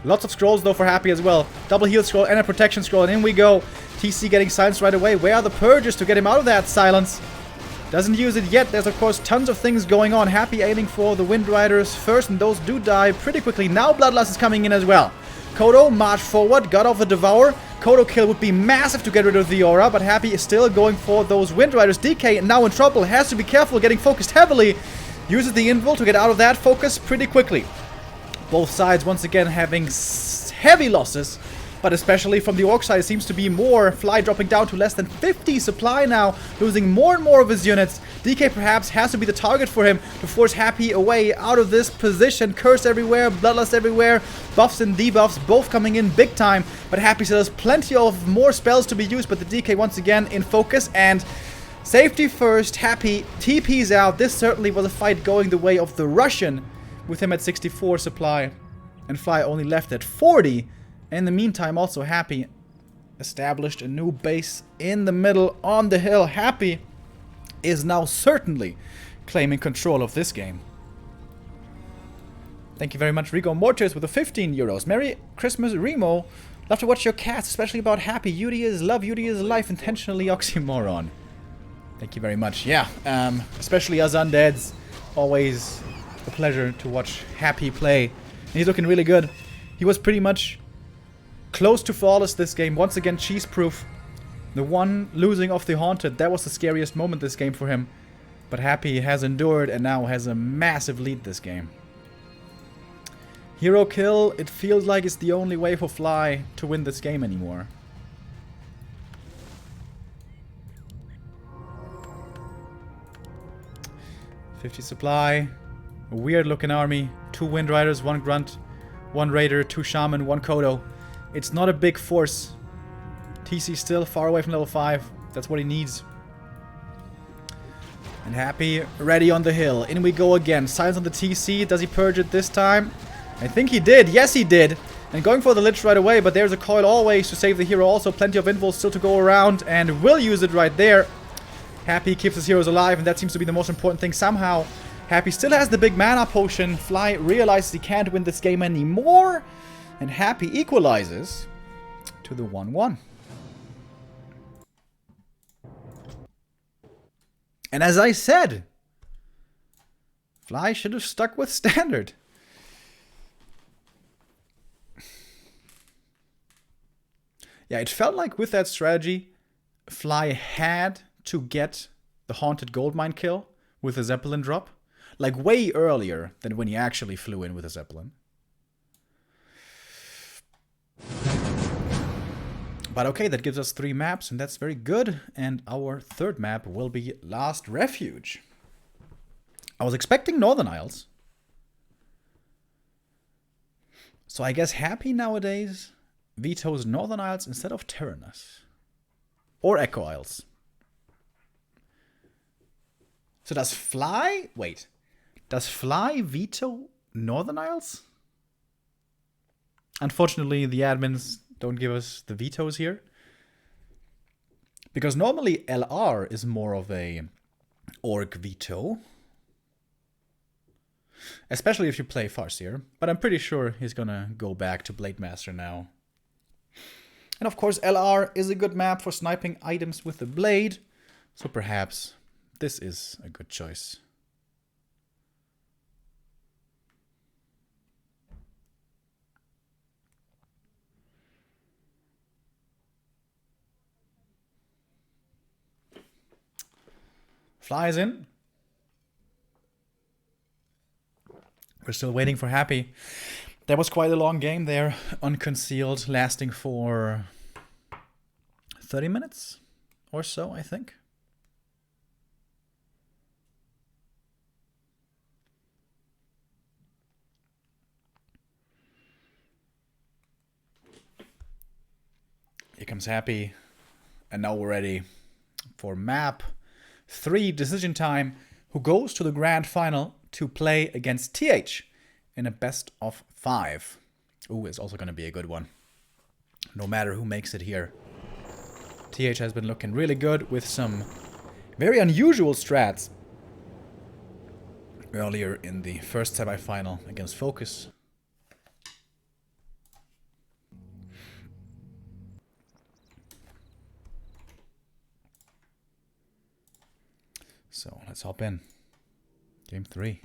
Lots of scrolls, though, for Happy as well. Double heal scroll and a protection scroll, and in we go. TC getting silenced right away. Where are the purges to get him out of that silence? Doesn't use it yet. There's, of course, tons of things going on. Happy aiming for the Wind Riders first, and those do die pretty quickly. Now Bloodlust is coming in as well. Kodo, march forward, got off the Devour. Kodo kill would be massive to get rid of the Aura, but Happy is still going for those Wind Riders. DK now in trouble, has to be careful, getting focused heavily. Uses the Invul to get out of that focus pretty quickly. Both sides once again having heavy losses, but especially from the Orc side, it seems to be more. Fly dropping down to less than 50 supply now, losing more and more of his units. DK perhaps has to be the target for him to force Happy away out of this position. Curse everywhere, Bloodlust everywhere, buffs and debuffs both coming in big time, but Happy still has plenty of more spells to be used, but the DK once again in focus, and safety first. Happy TP's out. This certainly was a fight going the way of the Russian, with him at 64 supply, and Fly only left at 40. In the meantime, also Happy established a new base in the middle on the hill. Happy is now certainly claiming control of this game. Thank you very much, Rigo Mortis, with the 15 euros. Merry Christmas, Remo. Love to watch your cast, especially about Happy. Beauty is love, beauty is life, intentionally oxymoron. Thank you very much. Yeah, especially as undeads, always a pleasure to watch Happy play. And he's looking really good. He was pretty much close to flawless this game. Once again, cheese-proof. The one losing of the Haunted, that was the scariest moment this game for him. But Happy has endured and now has a massive lead this game. Hero kill, it feels like it's the only way for Fly to win this game anymore. $50 supply. A weird looking army. 2 Wind Riders, 1 Grunt, 1 Raider, 2 Shaman, 1 Kodo. It's not a big force. TC still far away from level 5. That's what he needs. And Happy ready on the hill. In we go again. Silence on the TC. Does he purge it this time? I think he did. Yes, he did. And going for the Lich right away, but there's a coil always to save the hero. Also plenty of invuls still to go around, and will use it right there. Happy keeps his heroes alive, and that seems to be the most important thing somehow. Happy still has the big mana potion. Fly realizes he can't win this game anymore, and Happy equalizes to the 1-1. And as I said, Fly should have stuck with standard. Yeah, it felt like with that strategy, Fly had to get the Haunted Goldmine kill with a Zeppelin drop. Like way earlier than when he actually flew in with a Zeppelin. But okay, that gives us 3 maps, and that's very good. And our third map will be Last Refuge. I was expecting Northern Isles. So I guess Happy nowadays vetoes Northern Isles instead of Tyrannus. Or Echo Isles. So does Fly... Wait. Does Fly veto Northern Isles? Unfortunately, the admins don't give us the vetoes here. Because normally LR is more of a orc veto. Especially if you play Farseer. But I'm pretty sure he's gonna go back to Blade Master now. And of course LR is a good map for sniping items with the blade. So perhaps this is a good choice. Flies in. We're still waiting for Happy. That was quite a long game there. Unconcealed, lasting for 30 minutes or so, I think. Here comes Happy And now we're ready for map 3 decision time, who goes to the grand final to play against TH in a best of 5. Ooh, it's also going to be a good one. No matter who makes it here. TH has been looking really good with some very unusual strats earlier in the first semi-final against Focus. So let's hop in. Game 3.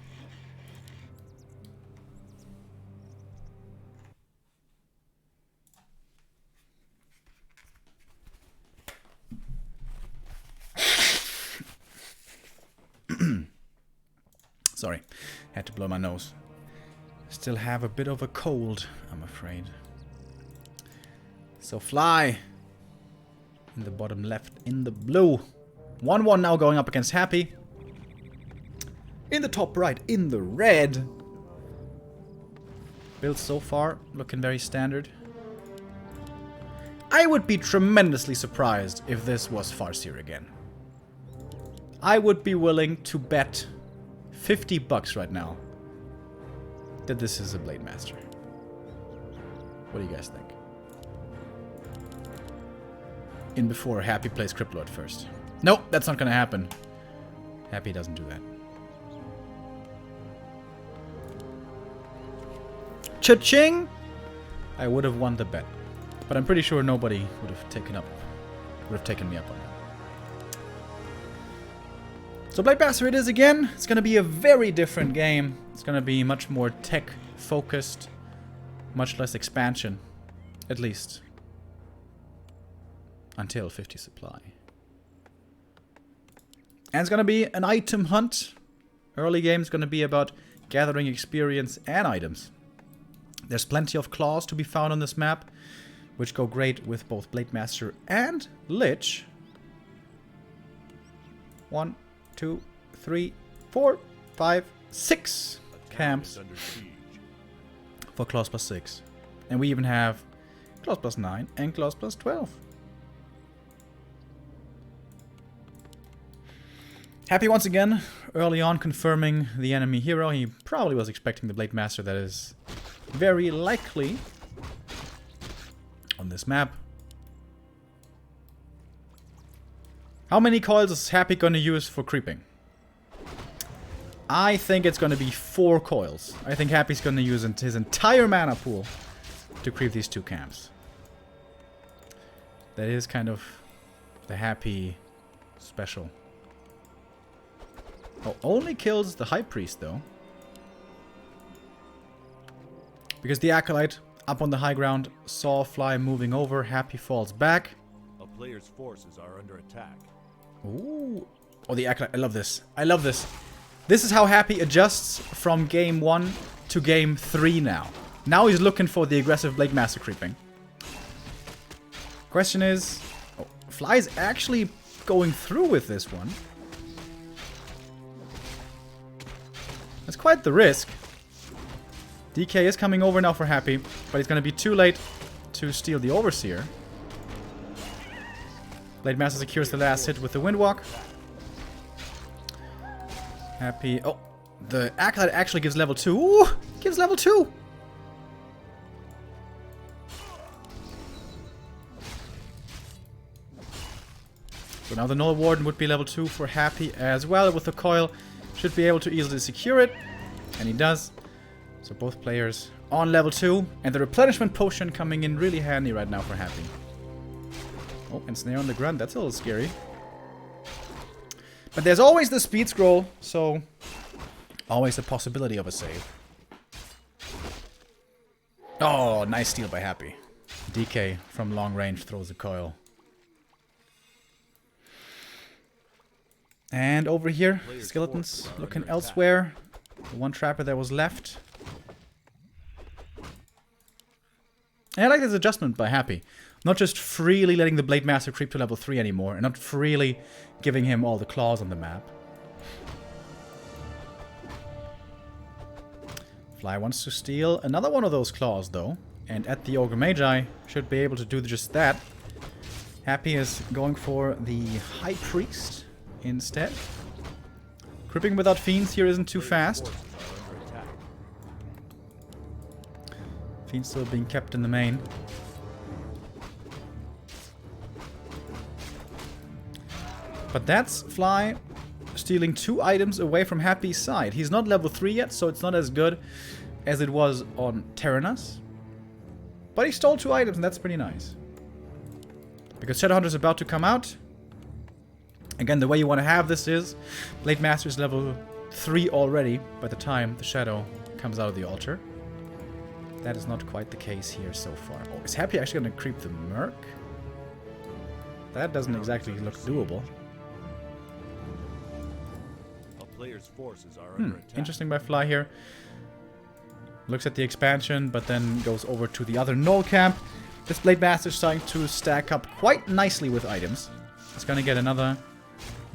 Sorry, had to blow my nose. Still have a bit of a cold, I'm afraid. So Fly in the bottom left in the blue. 1-1 now going up against Happy. In the top right in the red. Build so far looking very standard. I would be tremendously surprised if this was Farseer again. I would be willing to bet $50 right now that this is a Blade Master. What do you guys think? In before Happy plays Crippler at first. Nope, that's not gonna happen. Happy doesn't do that. Cha-ching! I would have won the bet. But I'm pretty sure nobody would have taken me up on that. So Blade Master it is again. It's gonna be a very different game. It's gonna be much more tech focused, much less expansion, at least until 50 supply. And it's gonna be an item hunt. Early game is gonna be about gathering experience and items. There's plenty of claws to be found on this map, which go great with both Blade Master and Lich. 1, 2, 3, 4, 5, 6 camps for claws plus 6. And we even have claws plus 9 and claws plus 12. Happy once again, early on confirming the enemy hero. He probably was expecting the Blade Master, that is very likely on this map. How many coils is Happy going to use for creeping? I think it's going to be 4 coils. I think Happy's going to use his entire mana pool to creep these 2 camps. That is kind of the Happy special. Oh, only kills the High Priest though. Because the Acolyte up on the high ground saw Fly moving over. Happy falls back. A player's forces are under attack. Ooh. Oh, the Acolyte. I love this. I love this. This is how Happy adjusts from game 1 to game 3 now. Now he's looking for the aggressive Blade Master creeping. Question is... Oh, Fly's actually going through with this one. That's quite the risk. DK is coming over now for Happy, but it's going to be too late to steal the Overseer. Blade Master secures the last hit with the Windwalk. Happy... Oh, the Acolyte actually gives level 2. Ooh, gives level 2. So now the Null Warden would be level 2 for Happy as well with the coil. Should be able to easily secure it. And he does. So both players on level 2. And the replenishment potion coming in really handy right now for Happy. Oh, and Snare on the Grunt. That's a little scary. But there's always the speed scroll. So always a possibility of a save. Oh, nice steal by Happy. DK from long range throws a coil. And over here, Skeletons looking elsewhere. The one trapper that was left. And I like this adjustment by Happy. Not just freely letting the Blade Master creep to level 3 anymore, and not freely giving him all the claws on the map. Fly wants to steal another one of those claws though. And at the Ogre Magi should be able to do just that. Happy is going for the High Priest instead. Cripping without Fiends here isn't too fast. Fiends still being kept in the main. But that's Fly stealing 2 items away from Happy's side. He's not level 3 yet, so it's not as good as it was on Terranas. But he stole 2 items, and that's pretty nice. Because Shadowhunter's about to come out. Again, the way you want to have this is Blade Master's level 3 already by the time the Shadow comes out of the altar. That is not quite the case here so far. Oh, is Happy actually going to creep the Merc? That doesn't exactly look doable. Players' forces are under attack. Interesting by Fly here. Looks at the expansion, but then goes over to the other null camp. This Blade Master is starting to stack up quite nicely with items. He's gonna get another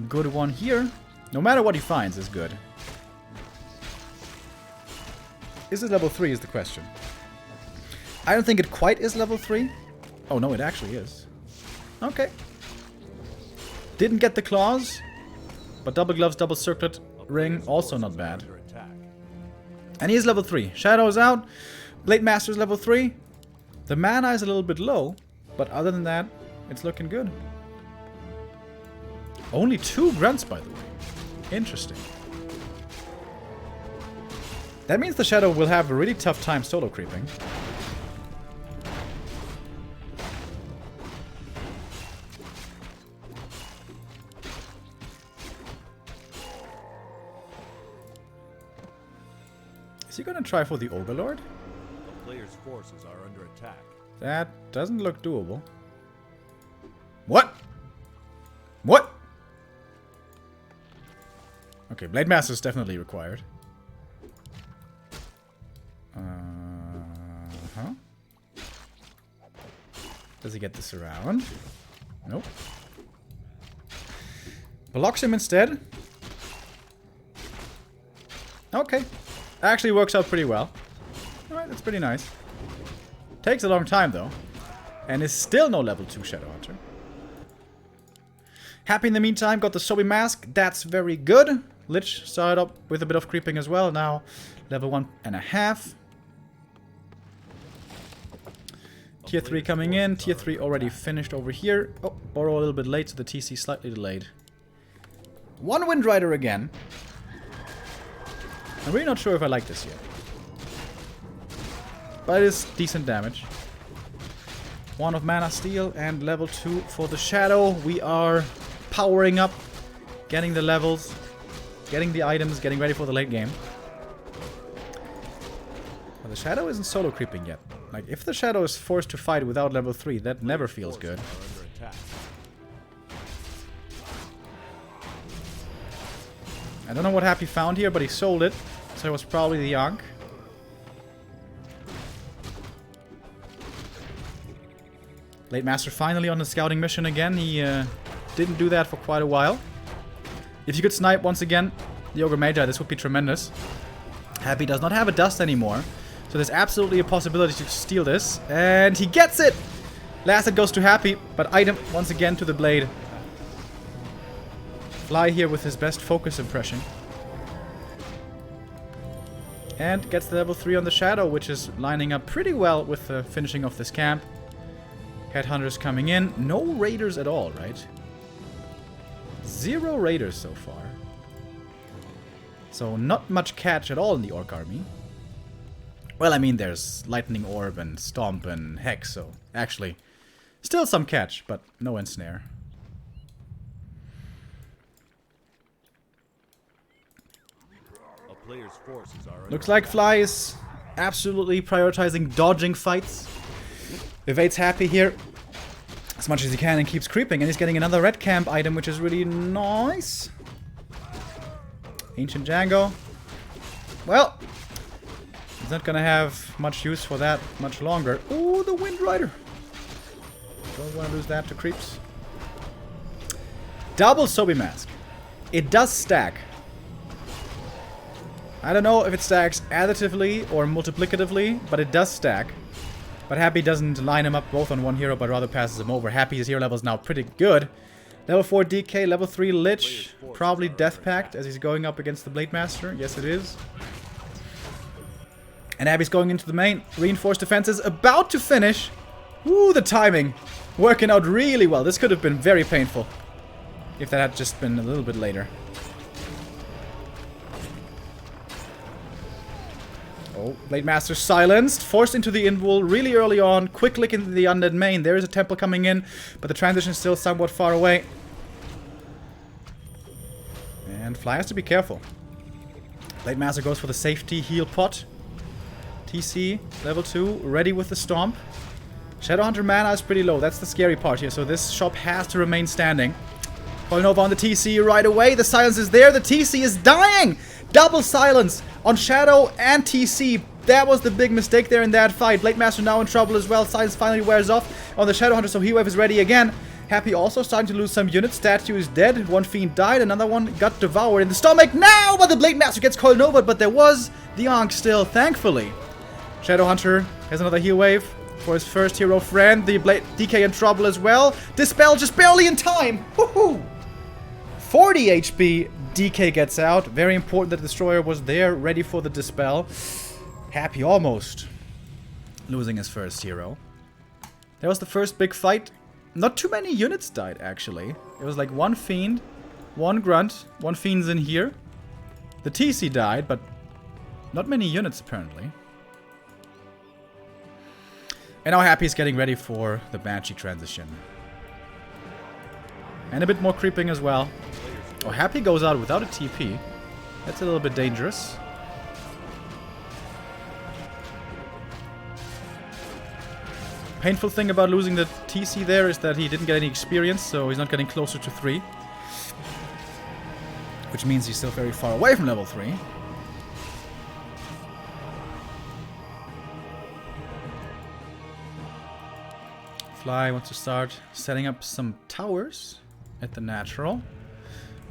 good one here. No matter what he finds is good. Is it level 3 is the question. I don't think it quite is level 3. Oh no, it actually is. Okay. Didn't get the claws, but double gloves, double circlet ring, also not bad. And he is level 3. Shadow is out. Blade Master is level 3. The mana is a little bit low, but other than that, it's looking good. Only 2 grunts, by the way. Interesting. That means the Shadow will have a really tough time solo creeping. Is he gonna try for the Overlord? The player's forces are under attack. That doesn't look doable. What? What? Okay, Blade Master is definitely required. Uh-huh. Does he get this around? Nope. Blocks him instead. Okay. Actually works out pretty well. Alright, that's pretty nice. Takes a long time though. And is still no level 2 Shadowhunter. Happy in the meantime, got the Sobi Mask. That's very good. Lich started up with a bit of creeping as well. Now level 1.5. Tier 3 coming in. Tier 3 already finished over here. Oh, borrow a little bit late, so the TC slightly delayed. 1 Wind Rider again. I'm really not sure if I like this yet. But it is decent damage. 1 of Mana Steel and level 2 for the Shadow. We are powering up, getting the levels, getting the items, getting ready for the late game. But the Shadow isn't solo creeping yet. Like, if the Shadow is forced to fight without level 3, that never feels good. I don't know what Happy found here, but he sold it. So it was probably the Yonk. Blade Master finally on the scouting mission again. He didn't do that for quite a while. If you could snipe once again the Ogre Magi, this would be tremendous. Happy does not have a dust anymore. So there's absolutely a possibility to steal this. And he gets it! Last hit goes to Happy, but item once again to the Blade. Fly here with his best focus impression. And gets the level 3 on the Shadow, which is lining up pretty well with the finishing of this camp. Headhunters coming in. No raiders at all, right? 0 raiders so far. So not much catch at all in the Orc army. Well, I mean, there's Lightning Orb and Stomp and Hex, so actually still some catch, but no ensnare. Players' forces are Looks like Fly is absolutely prioritizing dodging fights. Evades Happy here as much as he can and keeps creeping. And he's getting another red camp item, which is really nice. Ancient Django. Well, he's not gonna have much use for that much longer. Ooh, the Wind Rider. Don't want to lose that to creeps. Double Sobi Mask. It does stack. I don't know if it stacks additively or multiplicatively, but it does stack. But Happy doesn't line him up both on one hero, but rather passes him over. Happy's hero level is now pretty good. Level 4 DK, level 3 Lich. Probably Death Pact as he's going up against the Blade Master. Yes, it is. And Happy's going into the main. Reinforced defenses about to finish. Ooh, the timing. Working out really well. This could have been very painful if that had just been a little bit later. Oh, Blade Master silenced. Forced into the invul really early on. Quick click into the undead main. There is a temple coming in, but the transition is still somewhat far away. And Fly has to be careful. Blade Master goes for the safety heal pot. TC, level 2, ready with the stomp. Shadowhunter mana is pretty low. That's the scary part here. So this shop has to remain standing. Calling over on the TC right away. The silence is there. The TC is dying. Double silence on Shadow and TC. That was the big mistake there in that fight. Blade Master now in trouble as well. Silence finally wears off on the Shadowhunter, so Heatwave is ready again. Happy also starting to lose some units. Statue is dead. One Fiend died. Another one got devoured in the stomach now, but the Blade Master gets coiled over. But there was the Ankh still, thankfully. Shadowhunter has another heal wave for his first hero friend. The Blade DK in trouble as well. Dispel just barely in time. Woohoo! 40 HP. DK gets out. Very important that the Destroyer was there, ready for the Dispel. Happy almost losing his first hero. That was the first big fight. Not too many units died, actually. It was like one Fiend, one Grunt, one Fiend's in here. The TC died, but not many units, apparently. And now Happy's getting ready for the Banshee transition. And a bit more creeping as well. Oh, Happy goes out without a TP. That's a little bit dangerous. Painful thing about losing the TC there is that he didn't get any experience, so he's not getting closer to 3. Which means he's still very far away from level 3. Fly wants to start setting up some towers at the natural.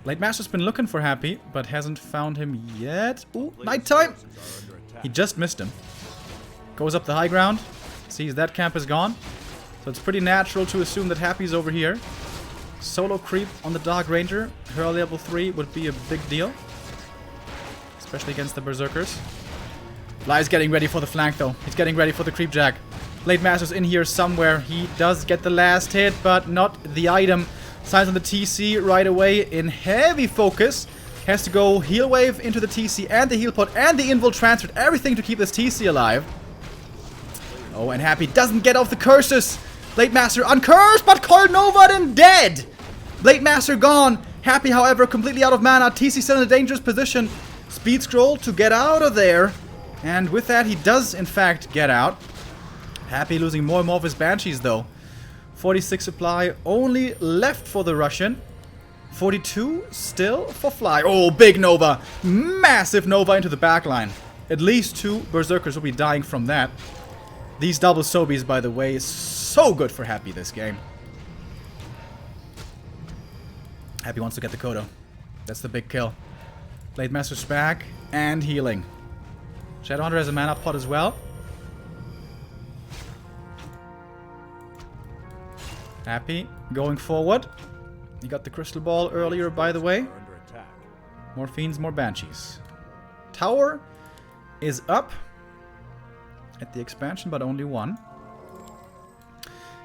Blade Master's been looking for Happy, but hasn't found him yet. Ooh, nighttime! He just missed him. Goes up the high ground. Sees that camp is gone. So it's pretty natural to assume that Happy's over here. Solo creep on the Dark Ranger. Her level 3 would be a big deal. Especially against the Berserkers. Fly's getting ready for the flank though. He's getting ready for the creep jack. Blade Master's in here somewhere. He does get the last hit, but not the item. Signs on the TC right away in heavy focus. Has to go heal wave into the TC and the heal pot and the invul transferred. Everything to keep this TC alive. Oh, and Happy doesn't get off the curses. Blade Master uncursed, but coiled nova and dead. Blade Master gone. Happy, however, completely out of mana. TC still in a dangerous position. Speed scroll to get out of there. And with that, he does, in fact, get out. Happy losing more and more of his Banshees, though. 46 supply only left for the Russian. 42 still for Fly. Oh, big Nova. Massive Nova into the backline. At least 2 Berserkers will be dying from that. These double Sobies, by the way, is so good for Happy this game. Happy wants to get the Kodo. That's the big kill. Blade Master's back and healing. Shadowhunter has a mana pot as well. Happy going forward. He got the crystal ball earlier, by the way. More Fiends, more Banshees. Tower is up at the expansion, but only 1.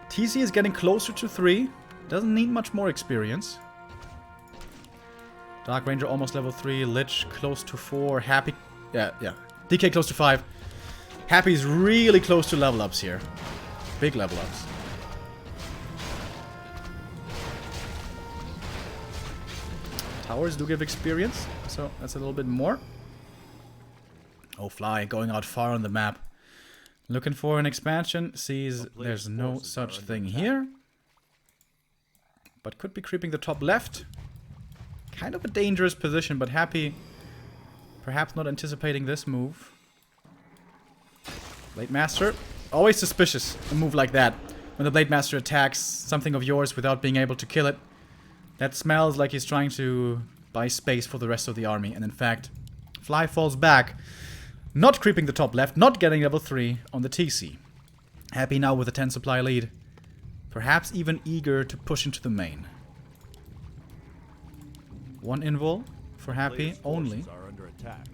TC is getting closer to 3. Doesn't need much more experience. Dark Ranger almost level 3. Lich close to 4. Happy... Yeah. DK close to 5. Happy's really close to level ups here. Big level ups. Towers do give experience, so that's a little bit more. Oh, Fly going out far on the map. Looking for an expansion. Sees there's no such thing here. But could be creeping the top left. Kind of a dangerous position, but Happy perhaps not anticipating this move. Blade Master. Always suspicious, a move like that. When the Blade Master attacks something of yours without being able to kill it. That smells like he's trying to buy space for the rest of the army. And in fact, Fly falls back. Not creeping the top left, not getting level 3 on the TC. Happy now with a 10 supply lead. Perhaps even eager to push into the main. One invul for Happy only. Are under attack.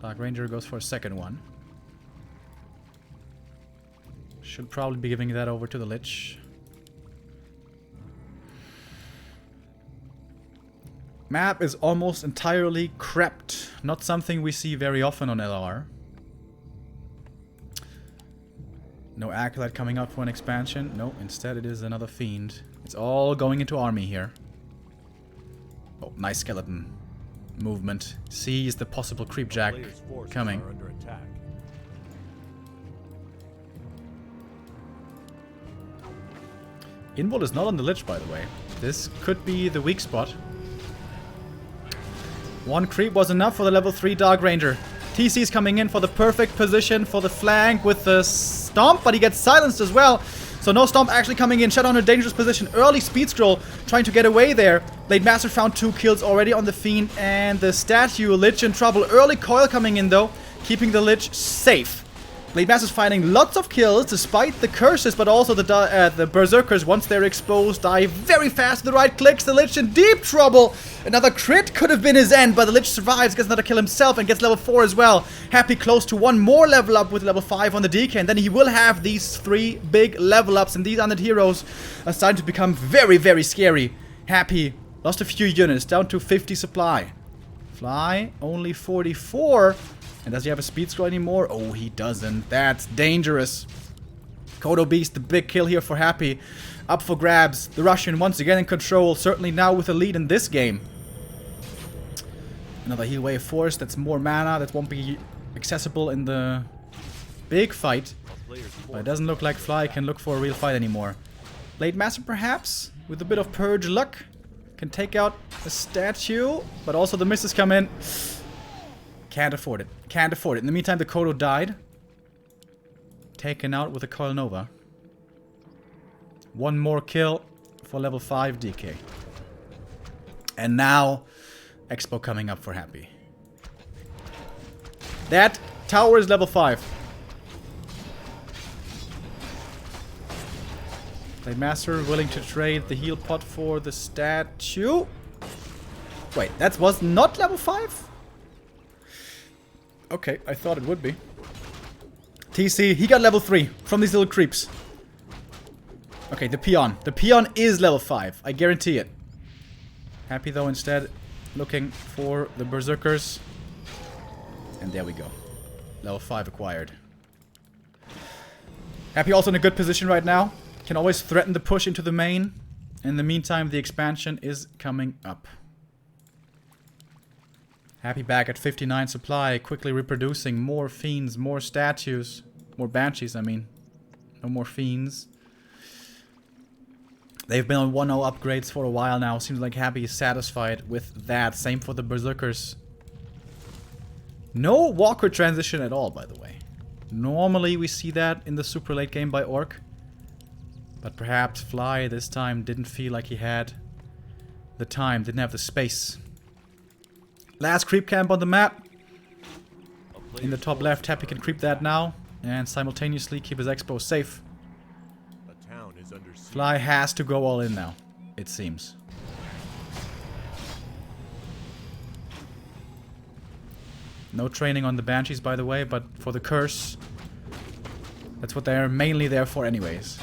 Dark Ranger goes for a second one. Should probably be giving that over to the Lich. Map is almost entirely crept. Not something we see very often on LR. No Acolyte coming up for an expansion. No, instead it is another Fiend. It's all going into army here. Oh, nice skeleton movement. Sees the possible creepjack coming. Are under attack. Invul is not on the Lich, by the way. This could be the weak spot. One creep was enough for the level 3 Dark Ranger. TC is coming in for the perfect position for the flank with the Stomp, but he gets silenced as well. So no Stomp actually coming in. Shadow in a dangerous position. Early speed scroll trying to get away there. Blade Master found 2 kills already on the Fiend and the statue. Lich in trouble. Early coil coming in though, keeping the Lich safe. Blade Master's finding lots of kills despite the curses, but also the Berserkers, once they're exposed, die very fast with the right clicks. The Lich in deep trouble. Another crit could have been his end, but the Lich survives, gets another kill himself, and gets level 4 as well. Happy close to one more level up with level 5 on the DK, and then he will have these 3 big level ups, and these undead heroes are starting to become very, very scary. Happy lost a few units, down to 50 supply. Fly, only 44. And does he have a speed scroll anymore? Oh, he doesn't. That's dangerous. Kodo Beast, the big kill here for Happy. Up for grabs. The Russian once again in control. Certainly now with a lead in this game. Another heal wave force. That's more mana. That won't be accessible in the big fight. But it doesn't look like Fly can look for a real fight anymore. Blade Master perhaps, with a bit of purge luck, can take out a statue. But also the misses come in. Can't afford it. Can't afford it. In the meantime, the Kodo died. Taken out with a Coil Nova. One more kill for level 5 DK. And now, Expo coming up for Happy. That tower is level 5. Blade Master willing to trade the heal pot for the statue. Wait, that was not level 5? Okay, I thought it would be. TC, he got level 3 from these little creeps. Okay, the peon. The peon is level 5. I guarantee it. Happy though instead looking for the Berserkers. And there we go. Level 5 acquired. Happy also in a good position right now. Can always threaten the push into the main. In the meantime, the expansion is coming up. Happy back at 59 supply, quickly reproducing more Fiends, more statues, more Banshees, I mean. No more Fiends. They've been on 1-0 upgrades for a while now. Seems like Happy is satisfied with that. Same for the Berserkers. No Walker transition at all, by the way. Normally we see that in the super late game by ORC. But perhaps Fly this time didn't feel like he had the time, didn't have the space. Last creep camp on the map. In the top left, Happy can creep that now. And simultaneously keep his Expo safe. The town is under siege. Fly has to go all in now, it seems. No training on the Banshees, by the way, but for the curse. That's what they're mainly there for anyways.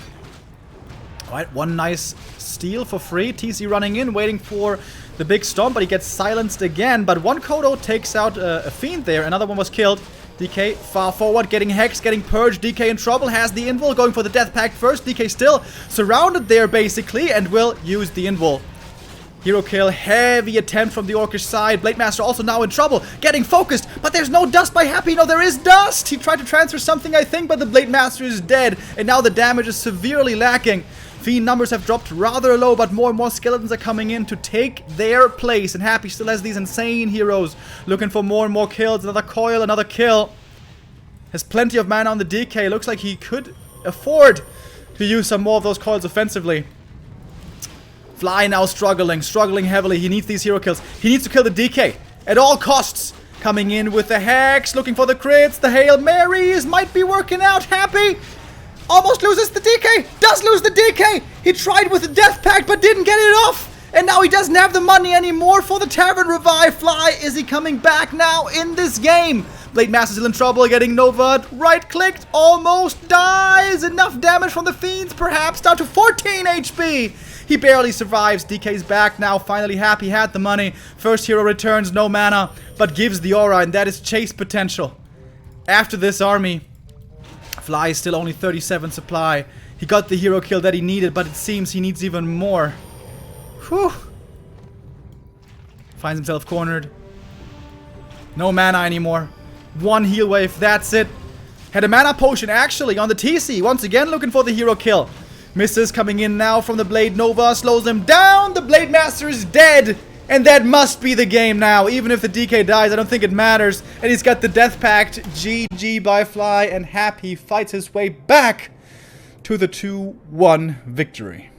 Alright, one nice steal for free. TC running in, waiting for the big stomp, but he gets silenced again. But one Kodo takes out a Fiend there. Another one was killed. DK far forward, getting hexed, getting purged. DK in trouble, has the invul, going for the death pact first. DK still surrounded there basically, and will use the invul. Hero kill, heavy attempt from the Orcish side. Blade Master also now in trouble, getting focused, but there's no dust by Happy. No, there is dust! He tried to transfer something, I think, but the Blade Master is dead, and now the damage is severely lacking. Fiend numbers have dropped rather low, but more and more skeletons are coming in to take their place, and Happy still has these insane heroes looking for more and more kills. Another coil, another kill. Has plenty of mana on the DK. Looks like he could afford to use some more of those coils offensively. Fly now struggling heavily. He needs these hero kills. He needs to kill the DK at all costs. Coming in with the Hex, looking for the crits. The Hail Marys might be working out. Happy almost loses the DK. Does lose the DK. He tried with the Death Pact but didn't get it off. And now he doesn't have the money anymore for the Tavern Revive. Fly, is he coming back now in this game? Blade Master still in trouble, getting Nova right-clicked, almost dies. Enough damage from the Fiends, perhaps, down to 14 HP. He barely survives. DK's back now, finally Happy had the money. First hero returns, no mana, but gives the aura, and that is chase potential. After this army, Fly is still only 37 supply. He got the hero kill that he needed, but it seems he needs even more. Whew. Finds himself cornered. No mana anymore. One heal wave, that's it. Had a mana potion actually on the TC. Once again looking for the hero kill. Misses, coming in now from the Blade Nova. Slows him down. The Blade Master is dead. And that must be the game now. Even if the DK dies, I don't think it matters. And he's got the Death Pact. GG by Fly. And Happy fights his way back to the 2-1 victory.